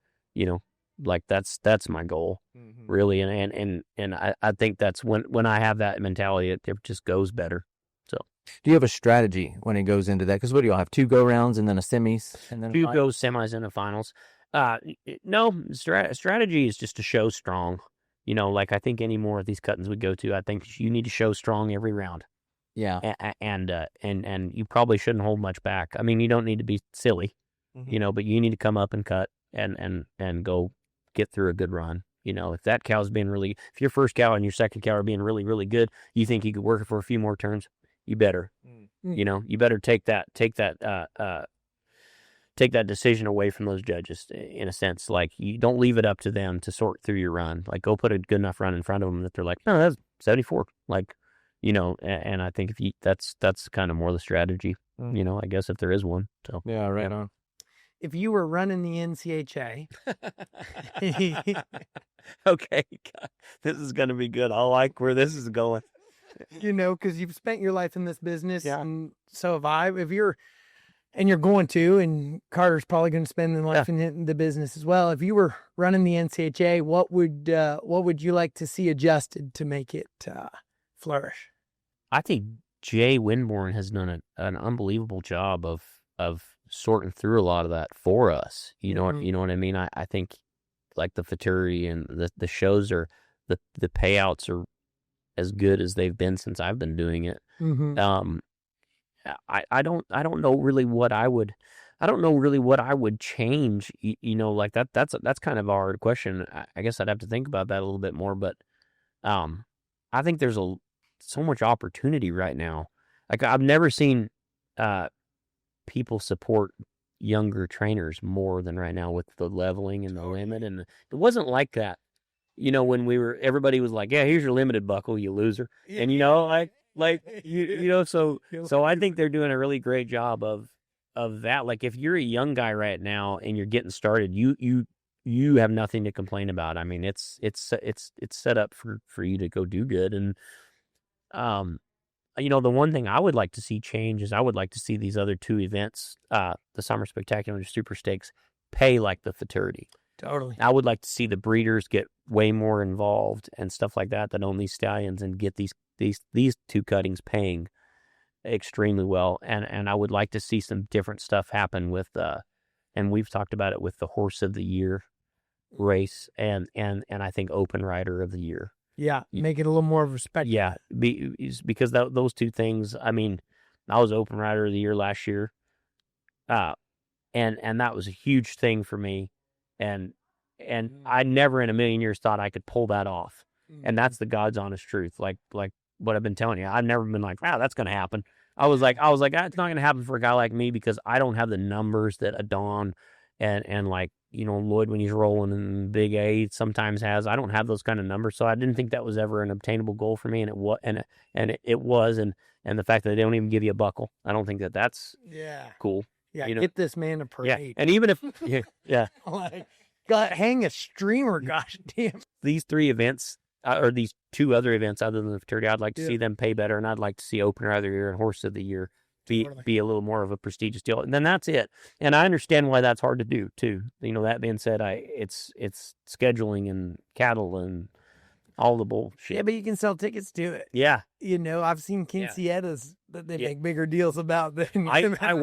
like that's my goal, really, and I think that's when I have that mentality, it just goes better. So, do you have a strategy when it goes into that? Because what do y'all have, 2 go-rounds and then a semis? And then 2 goes semis and a finals. No, strategy is just to show strong. Like, I think any more of these cut-ins we go to, I think you need to show strong every round. Yeah. And you probably shouldn't hold much back. I mean, you don't need to be silly, but you need to come up and cut and go get through a good run. If that cow's being if your first cow and your second cow are being really, really good, you think you could work it for a few more turns, you better, you better take that decision away from those judges, in a sense. Like, you don't leave it up to them to sort through your run. Like, go put a good enough run in front of them that they're like, no, that's 74. Like, and I think that's kind of more the strategy, I guess, if there is one. So yeah, right on. If you were running the NCHA, okay, God, this is going to be good. I like where this is going. Because you've spent your life in this business, Yeah. and so have I. If you're going to, and Carter's probably going to spend their life in the business as well. If you were running the NCHA, what would you like to see adjusted to make it flourish? I think Jay Winborn has done an unbelievable job of sorting through a lot of that for us. You know what I mean? I think, like, the Fraternity and the shows are, the payouts are as good as they've been since I've been doing it. Mm-hmm. I don't know really what I would change. Like that's kind of a hard question. I guess I'd have to think about that a little bit more. But I think there's so much opportunity right now. Like, I've never seen people support younger trainers more than right now with the leveling and the limit. And it wasn't like that, when everybody was like, yeah, here's your limited buckle, you loser. And so I think they're doing a really great job of that. Like, if you're a young guy right now and you're getting started, you have nothing to complain about. I mean, it's set up for you to go do good. And the one thing I would like to see change is I would like to see these other 2 events, the Summer Spectacular and Super Stakes, pay like the Fraternity. Totally. I would like to see the breeders get way more involved and stuff like that own these stallions, and get these 2 cuttings paying extremely well. And I would like to see some different stuff happen with and we've talked about it with the Horse of the Year race, and I think open rider of the year. Yeah, make it a little more of a spectacle. Yeah, because those two things. I mean, I was open rider of the year last year, and that was a huge thing for me, and I never in a million years thought I could pull that off, and that's the God's honest truth. Like what I've been telling you, I've never been like, wow, that's going to happen. I was like, it's not going to happen for a guy like me because I don't have the numbers that a Don and like, Lloyd when he's rolling in Big A sometimes has. I don't have those kind of numbers, so I didn't think that was ever an obtainable goal for me, and it was, and the fact that they don't even give you a buckle, I don't think that's cool. Yeah, get this man a parade. Yeah, and even if like, hang a streamer, gosh damn. These three events. Or these two other events other than the Futurity, I'd like to see them pay better, and I'd like to see Opener of the Year and Horse of the Year be a little more of a prestigious deal. And then that's it. And I understand why that's hard to do too. That being said, it's scheduling and cattle and all the bullshit. Yeah, but you can sell tickets to it. Yeah, I've seen quinceañeras that they make bigger deals about than I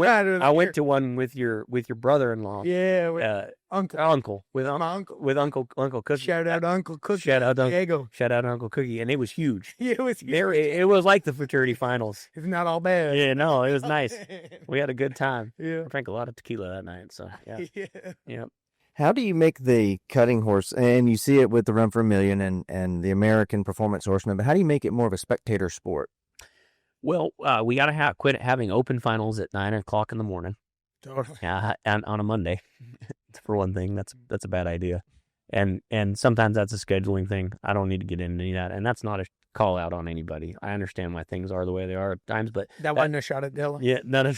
went to one with your brother-in-law. Yeah, with uncle with Uncle Cookie. Shout out Uncle Cookie. Shout out Diego. Shout out Uncle Cookie, and it was huge. Yeah, it was huge. It was like the Fraternity finals. It's not all bad. Yeah, no, it was nice. We had a good time. Yeah, I drank a lot of tequila that night. So yeah. How do you make the cutting horse, and you see it with the Run for a Million and the American Performance Horseman, but how do you make it more of a spectator sport? Well, we got to quit having open finals at 9 o'clock in the morning. Totally. Yeah, and on a Monday, for one thing. That's a bad idea. And sometimes that's a scheduling thing. I don't need to get into any of that. And that's not a call out on anybody. I understand why things are the way they are at times, but that wasn't a shot at Della. Yeah, not a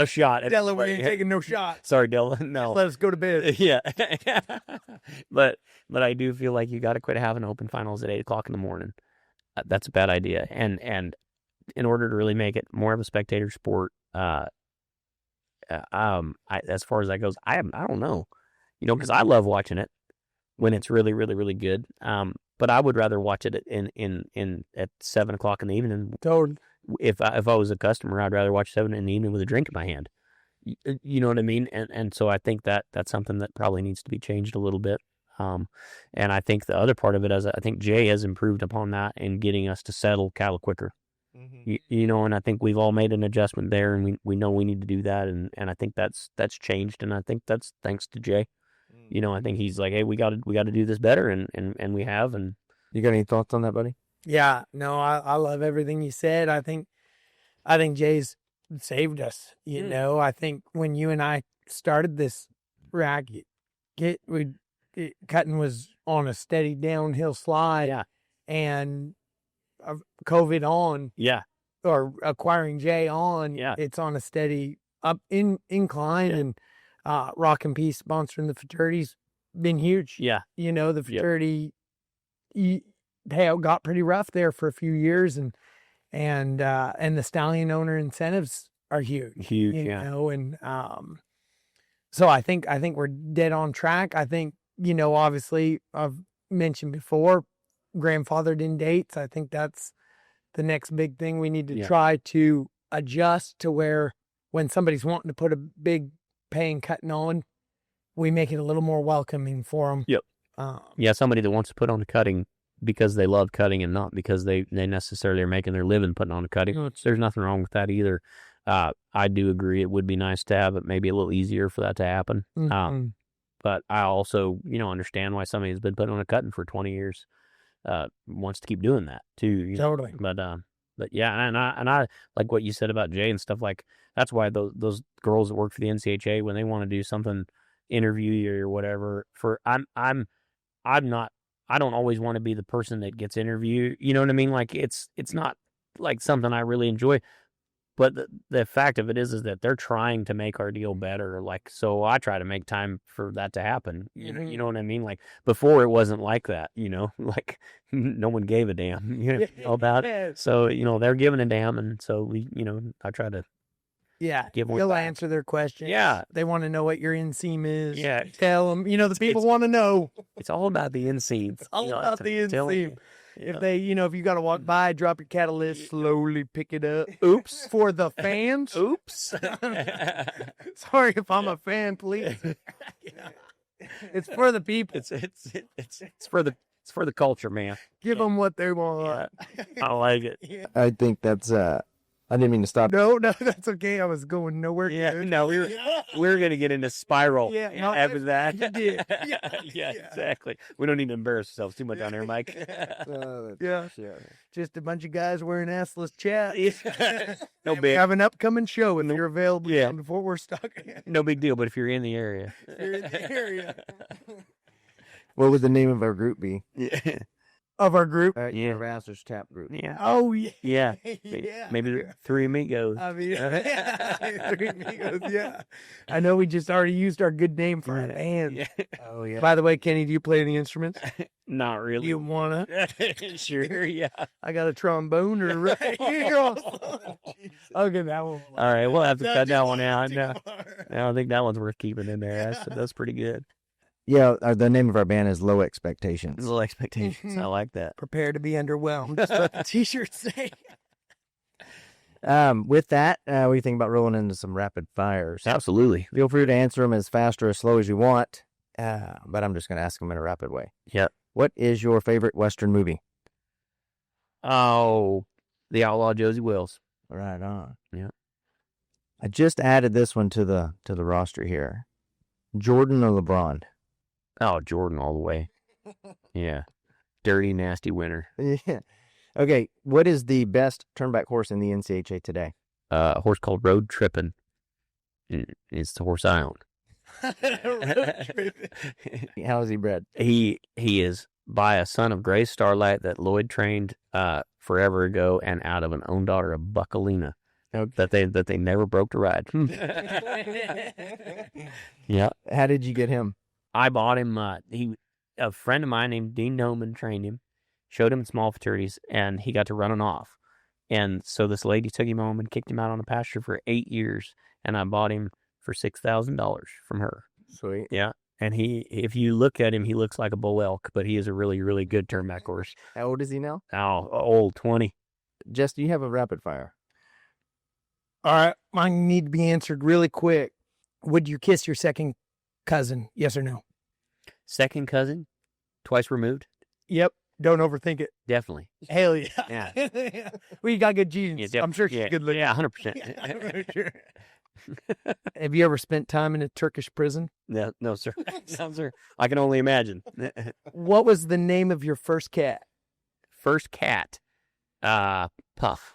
shot. Della, we ain't taking no shot. Sorry, Della. No. Let us go to bed. Yeah. But I do feel like you got to quit having open finals at 8 o'clock in the morning. That's a bad idea. And in order to really make it more of a spectator sport, as far as that goes, I don't know, because I love watching it when it's really, really, really good. But I would rather watch it at 7 o'clock in the evening. Totally. If I was a customer, I'd rather watch 7 in the evening with a drink in my hand. You know what I mean? And so I think that's something that probably needs to be changed a little bit. And I think the other part of it is I think Jay has improved upon that in getting us to settle cattle quicker. Mm-hmm. And I think we've all made an adjustment there, and we know we need to do that, and I think that's changed, and I think that's thanks to Jay. I think he's like, hey, we got to do this better, and we have. And you got any thoughts on that, buddy? Yeah, no, I love everything you said. I think Jay's saved us. I think when you and I started this racket, cutting was on a steady downhill slide. Yeah, and COVID on. Yeah. Or acquiring Jay on. Yeah. It's on a steady up incline, and Rock and Peace sponsoring the Fraternity's been huge. Yeah. The Fraternity they got pretty rough there for a few years, and the stallion owner incentives are huge. And so I think we're dead on track. I think, obviously I've mentioned before, grandfathered in dates. I think that's the next big thing we need to try to adjust to, where when somebody's wanting to put a big paying cutting on, we make it a little more welcoming for them. Yep. Somebody that wants to put on a cutting because they love cutting and not because they necessarily are making their living putting on a cutting. There's nothing wrong with that either. I do agree it would be nice to have it maybe a little easier for that to happen. Mm-hmm. But I also, understand why somebody who's been putting on a cutting for 20 years wants to keep doing that too. Totally. But yeah, and I like what you said about Jay and stuff. Like, that's why those girls that work for the NCHA, when they want to do something, interview you or whatever, I don't always want to be the person that gets interviewed. You know what I mean? Like, it's not like something I really enjoy. But the fact of it is that they're trying to make our deal better. Like, so I try to make time for that to happen. You know what I mean? Like, before it wasn't like that, like no one gave a damn, about it. So, they're giving a damn. And so I try to give more. You'll answer their questions. Yeah. They want to know what your inseam is. Yeah. Tell them, the people want to know. It's all about the inseam. It's all about the inseam. If they, if you got to walk by, drop your catalyst, slowly pick it up. Oops. For the fans. Oops. Sorry if I'm a fan, please. It's for the people. It's for the culture, man. Give them what they want. I like it. I think that's I didn't mean to stop. No, that's okay. I was going nowhere. Yeah, good. no, we're gonna get into spiral. Yeah, no, after that. you did. Yeah, exactly. We don't need to embarrass ourselves too much on there, Mike. Yeah. Just a bunch of guys wearing assless chaps. No We big, have an upcoming show if you're available. Yeah. Before we're stuck. no big deal. But if you're in the area, You're in the area What would the name of our group be? of our group. Yeah. Harassers Tap Group. yeah, Oh yeah. yeah, Yeah. maybe the Three Amigos. I mean, Three Amigos, yeah. I know we just already used our good name for our band. Yeah. Oh yeah. By the way, Kenny, do you play any instruments? Not really. You wanna? Sure, yeah. I got a trombone or right here. I'll get that one. All right, we'll have to cut that one out. No, I don't think that one's worth keeping in there. That's pretty good. Yeah, the name of our band is Low Expectations. Little expectations. I like that. Prepare to be underwhelmed. That's what the t-shirts say. With that, what do you think about rolling into some rapid fires? Absolutely. Feel free to answer them as fast or as slow as you want, but I'm just going to ask them in a rapid way. Yep. What is your favorite Western movie? Oh, The Outlaw Josie Wells. Right on. Yeah. I just added this one to the roster here. Jordan or LeBron? Oh, Jordan all the way. Yeah. Dirty, nasty winner. Yeah. Okay. What is the best turnback horse in the NCHA today? A horse called Road Trippin'. It's the horse I own. How is he bred? He is by a son of Gray Starlight that Lloyd trained forever ago, and out of an own daughter of Buckalina that they never broke to ride. Yeah. How did you get him? I bought him. A friend of mine named Dean Noman trained him, showed him small fraternities, and he got to running off. And so this lady took him home and kicked him out on the pasture for 8 years, and I bought him for $6,000 from her. Sweet. Yeah. And if you look at him, he looks like a bull elk, but he is a really, really good turnback horse. How old is he now? Oh, old 20. Jess, do you have a rapid fire? All right. Mine need to be answered really quick. Would you kiss your second cousin? Yes or no? Second cousin, twice removed? Yep. Don't overthink it. Definitely. Hell yeah. Yeah. Well, you got good genes. Yeah, I'm sure she's good looking. Yeah, 100%. Sure. Have you ever spent time in a Turkish prison? No, sir. No, sir. I can only imagine. What was the name of your first cat? First cat, Puff.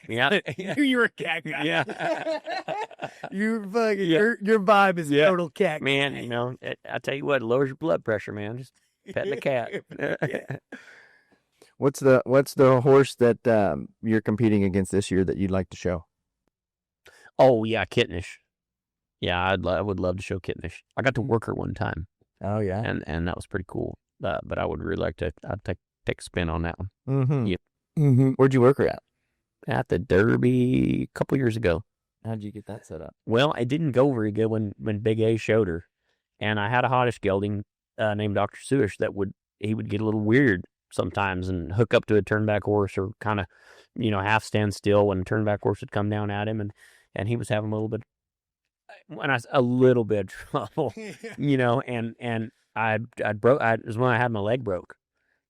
Yeah. You're a cat guy. Yeah. You fucking Yeah. your vibe is Yeah. total cat. Man, you know, I tell you what, it lowers your blood pressure, man. Just petting the cat. What's the horse that you're competing against this year that you'd like to show? Oh, yeah, Kittenish. Yeah, I would love to show Kittenish. I got to work her one time, Oh yeah. and that was pretty cool. But I would really like to take a spin on that one. Mm-hmm. Yep. Mm-hmm. Where'd you work her at? At the Derby a couple years ago. How'd you get that set up? Well, it didn't go very good when Big A showed her, and I had a Hoddish gelding named Dr. Suish that would get a little weird sometimes and hook up to a turnback horse or kind of, half stand still when a turnback horse would come down at him, and he was having a little bit of trouble, and it was when I had my leg broke,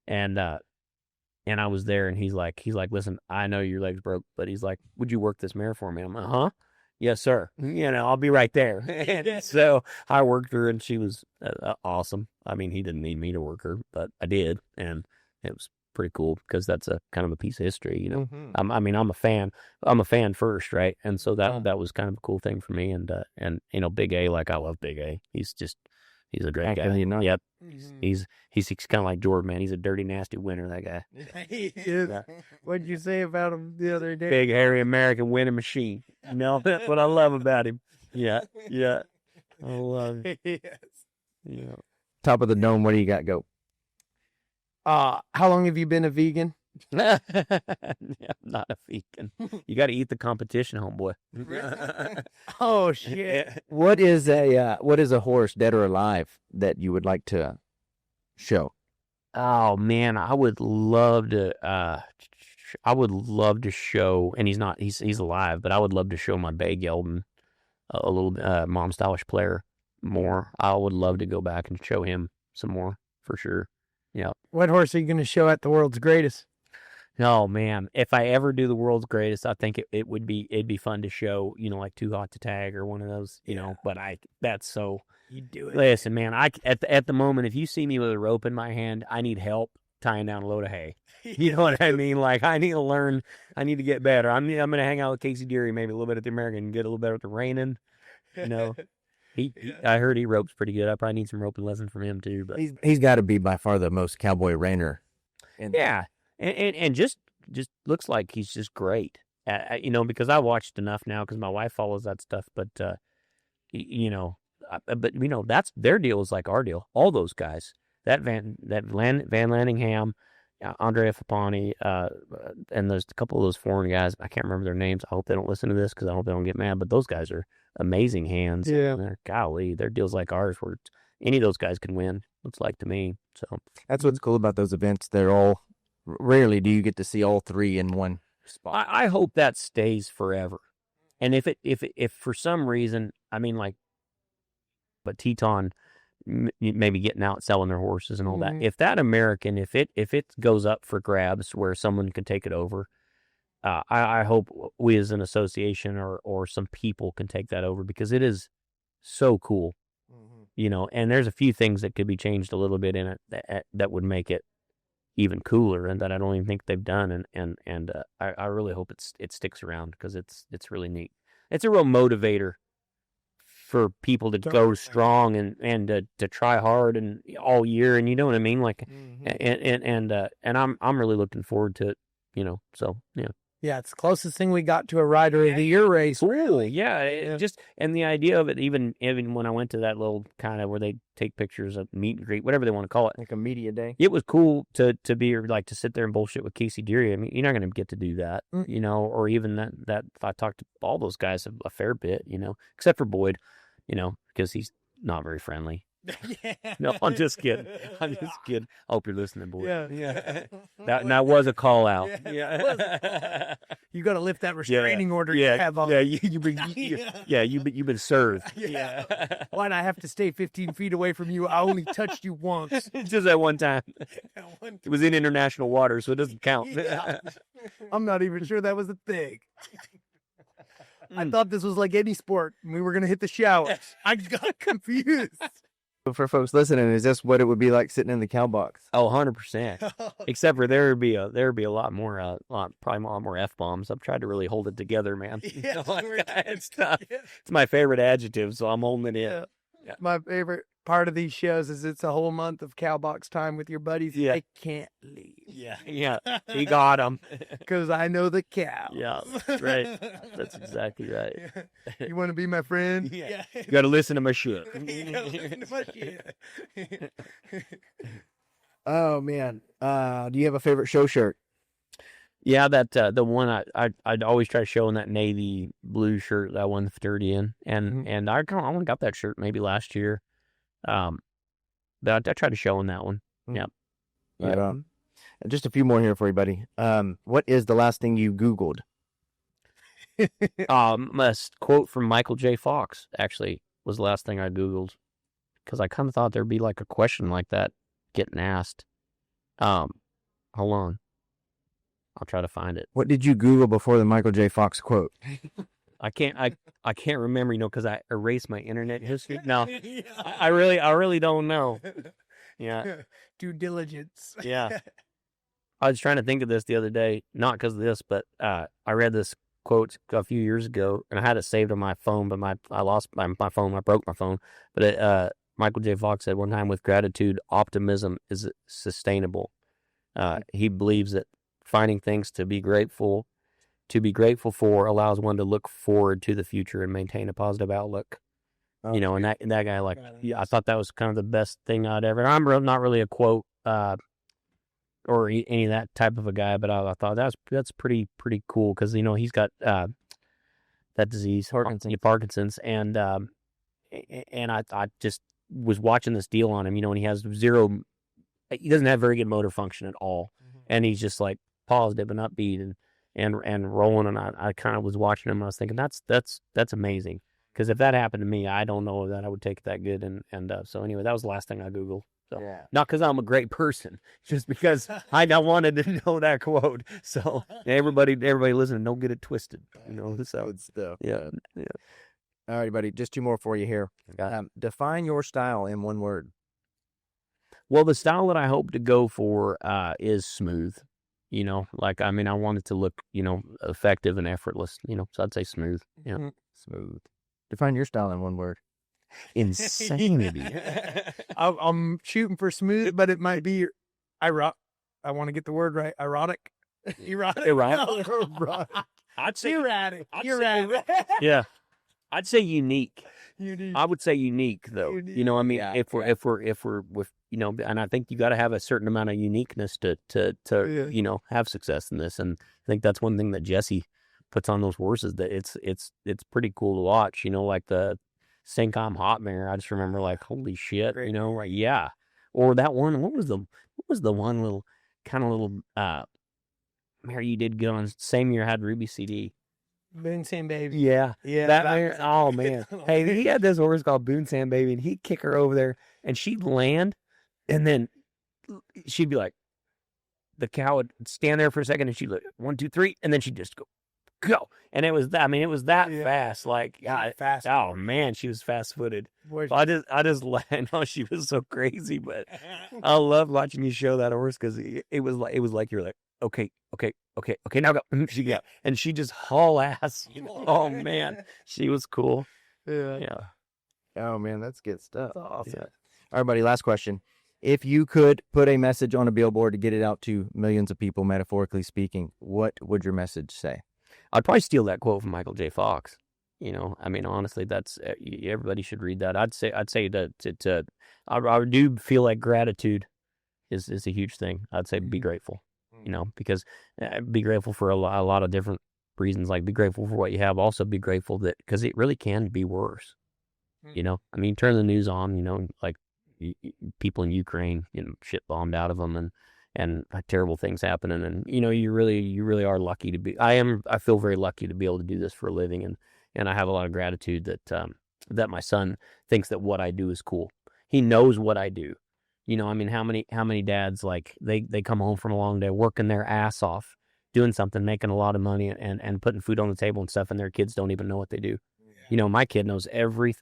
and I was there, and he's like, listen, I know your leg's broke, but he's like, would you work this mare for me? I'm like, huh? Yes, sir. I'll be right there. And so I worked her, and she was awesome. I mean, he didn't need me to work her, but I did, and it was pretty cool because that's a kind of a piece of history, Mm-hmm. I'm a fan. I'm a fan first, right? And so that was kind of a cool thing for me. And Big A, like, I love Big A. He's a great guy. Yep. He's kind of like Jordan, man. He's a dirty, nasty winner, that guy. He is. Yeah. What'd you say about him the other day? Big, hairy American winning machine. That's what I love about him. Yeah. I love him. Yes. Yeah. Top of the dome. What do you got? Go. How long have you been a vegan? Yeah, I'm not a vegan. You got to eat the competition, homeboy. Oh shit! What is a horse, dead or alive, that you would like to show? Oh man, I would love to show, and he's alive, but I would love to show my bay gelding, a little mom stylish player, more. I would love to go back and show him some more for sure. Yeah. What horse are you going to show at the World's Greatest? Oh man, if I ever do the World's Greatest, I think it'd be fun to show, like Too Hot to Tag or one of those, but that's so. You do it. Listen, man, at the moment, if you see me with a rope in my hand, I need help tying down a load of hay. You know what I mean? Like, I need to learn. I need to get better. I'm going to hang out with Casey Deary maybe a little bit at the American and get a little better at the reining. I heard he ropes pretty good. I probably need some roping lessons from him too. But he's got to be by far the most Cowboy reiner. Yeah, and just looks like he's just great. Because I watched enough now because my wife follows that stuff. But that's their deal is like our deal. All those guys, Van Lanningham, Andrea Fapani, and there's a couple of those foreign guys. I can't remember their names. I hope they don't listen to this because I hope they don't get mad. But those guys are amazing hands. Yeah. Golly, their deal's like ours where any of those guys can win, looks like to me. So that's what's cool about those events. They're all, rarely do you get to see all three in one spot. I hope that stays forever. And if for some reason, but Teton maybe getting out selling their horses and all that. If that American, if it goes up for grabs where someone can take it over, I hope we as an association or some people can take that over because it is so cool, and there's a few things that could be changed a little bit in it that would make it even cooler and that I don't even think they've done. And I really hope it sticks around because it's really neat. It's a real motivator for people to go strong and to try hard and all year, and you know what I mean, like, and I'm really looking forward to it, So yeah, it's the closest thing we got to a Rider of the Year race. Really, yeah. Just and the idea of it, even when I went to that little kind of where they take pictures of meet and greet, whatever they want to call it, like a media day. It was cool to be like to sit there and bullshit with Casey Deary. I mean, you're not going to get to do that, or even that. I talked to all those guys a fair bit, except for Boyd. Because he's not very friendly. Yeah. No, I'm just kidding. I hope you're listening, boy. Yeah. That was a call out. Yeah. You got to lift that restraining order you have on. Yeah, you've been served. Yeah. Why'd I have to stay 15 feet away from you? I only touched you once. Just that one time. It was in international water, so it doesn't count. Yeah. I'm not even sure that was a thing. I thought this was like any sport, and we were going to hit the shower. I got confused. For folks listening, is this what it would be like sitting in the cow box? Oh, 100%. Except for there would be a lot more, probably a lot more F-bombs. I've tried to really hold it together, man. Yeah, it's tough. It's my favorite adjective, so I'm holding it in. Yeah. My favorite part of these shows is it's a whole month of cow box time with your buddies. Yeah. They can't leave. Yeah. He got them. Because I know the cow. Yeah, that's right. That's exactly right. You want to be my friend? Yeah. You got to listen to my shit. Oh, man. Do you have a favorite show shirt? Yeah, that the one I'd always try showing that navy blue shirt that I won the Fraternity in, and I only got that shirt maybe last year. But I tried to show in that one. Yeah. Right on. Just a few more here for you, buddy. What is the last thing you Googled? A quote from Michael J. Fox actually was the last thing I Googled because I kind of thought there'd be like a question like that getting asked. Hold on. I'll try to find it. What did you Google before the Michael J. Fox quote? I can't remember, because I erased my internet history. No, I really don't know. Yeah. Due diligence. Yeah. I was trying to think of this the other day, not because of this, but I read this quote a few years ago, and I had it saved on my phone, but I lost my phone. I broke my phone. But Michael J. Fox said one time, with gratitude, optimism is sustainable. He believes that finding things to be grateful for allows one to look forward to the future and maintain a positive outlook. And that guy, like, I thought that was kind of the best thing I'd ever. I'm not really a quote or any of that type of a guy, but I thought that's pretty cool because he's got that disease, Parkinson's, and I just was watching this deal on him, and he has zero. He doesn't have very good motor function at all, and he's just like positive and upbeat and rolling, and I kind of was watching him and I was thinking that's amazing Because if that happened to me, I don't know that I would take it that good. And so anyway, that was the last thing I Googled. So not because I'm a great person, just because I wanted to know that quote. So everybody listening, don't get it twisted. So Good stuff. yeah. All right, buddy. Just two more for you here. Define your style in one word. Well, the style that I hope to go for is smooth. I want it to look, effective and effortless. So I'd say smooth. Yeah, Smooth. Define your style in one word. Insanity. I'm shooting for smooth, but it might be I want to get the word right. Erotic. Erratic. I'd say erratic. Yeah, I'd say unique. Unique. I would say unique though. Unique. If we're with and I think you got to have a certain amount of uniqueness to have success in this. And I think that's one thing that Jesse puts on those horses, that it's pretty cool to watch. Like the Syncom Hot Mare. I just remember like, holy shit, right? Yeah. Or that one. What was the one little mare you did good on? Same year had Ruby CD. Boone Sam Baby. Yeah. That mare. Oh man. Hey, he had this horse called Boone Sam Baby, and he'd kick her over there, and she'd land, and then she'd be like, the cow would stand there for a second, and she'd like 1, 2, 3, and then she'd just go. And it was that. I mean, it was that fast. Like, fast. Oh man, she was fast-footed. So I just no, she was so crazy, but I love watching you show that horse because it was like you're like, okay, now go. She got, and she just haul ass. Oh man, she was cool. Yeah. Oh man, that's good stuff. That's awesome. Yeah. All right, buddy. Last question. If you could put a message on a billboard to get it out to millions of people, metaphorically speaking, what would your message say? I'd probably steal that quote from Michael J. Fox. Honestly, that's everybody should read that. I'd say that I do feel like gratitude is a huge thing. I'd say be grateful. Because be grateful for a lot of different reasons. Like be grateful for what you have. Also be grateful that because it really can be worse. Turn the news on. Like people in Ukraine, shit bombed out of them, and terrible things happening. And you really are lucky to be. I feel very lucky to be able to do this for a living, and I have a lot of gratitude that my son thinks that what I do is cool. He knows what I do. How many dads, like they come home from a long day working their ass off, doing something, making a lot of money and putting food on the table and stuff, and their kids don't even know what they do. Yeah. My kid knows every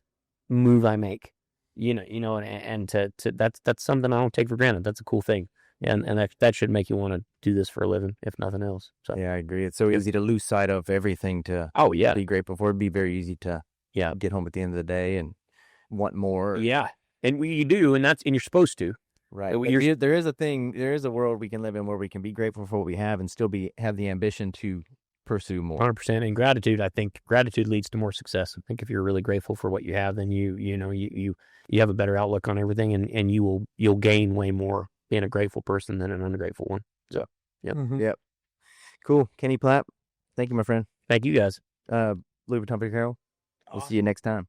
move I make, and that's something I don't take for granted. That's a cool thing. And that should make you want to do this for a living, if nothing else. So yeah, I agree. It's so easy to lose sight of everything to be grateful for. It'd be very easy to get home at the end of the day and want more. Yeah. And you do, and you're supposed to. Right. There is a world we can live in where we can be grateful for what we have and still have the ambition to pursue more. 100%. And gratitude, I think gratitude leads to more success. I think if you're really grateful for what you have, then you have a better outlook on everything, and you'll gain way more being a grateful person than an ungrateful one. So, yep. Mm-hmm. Yep. Cool. Kenny Platt, thank you, my friend. Thank you guys. Vuitton Vaquero. We'll see you next time.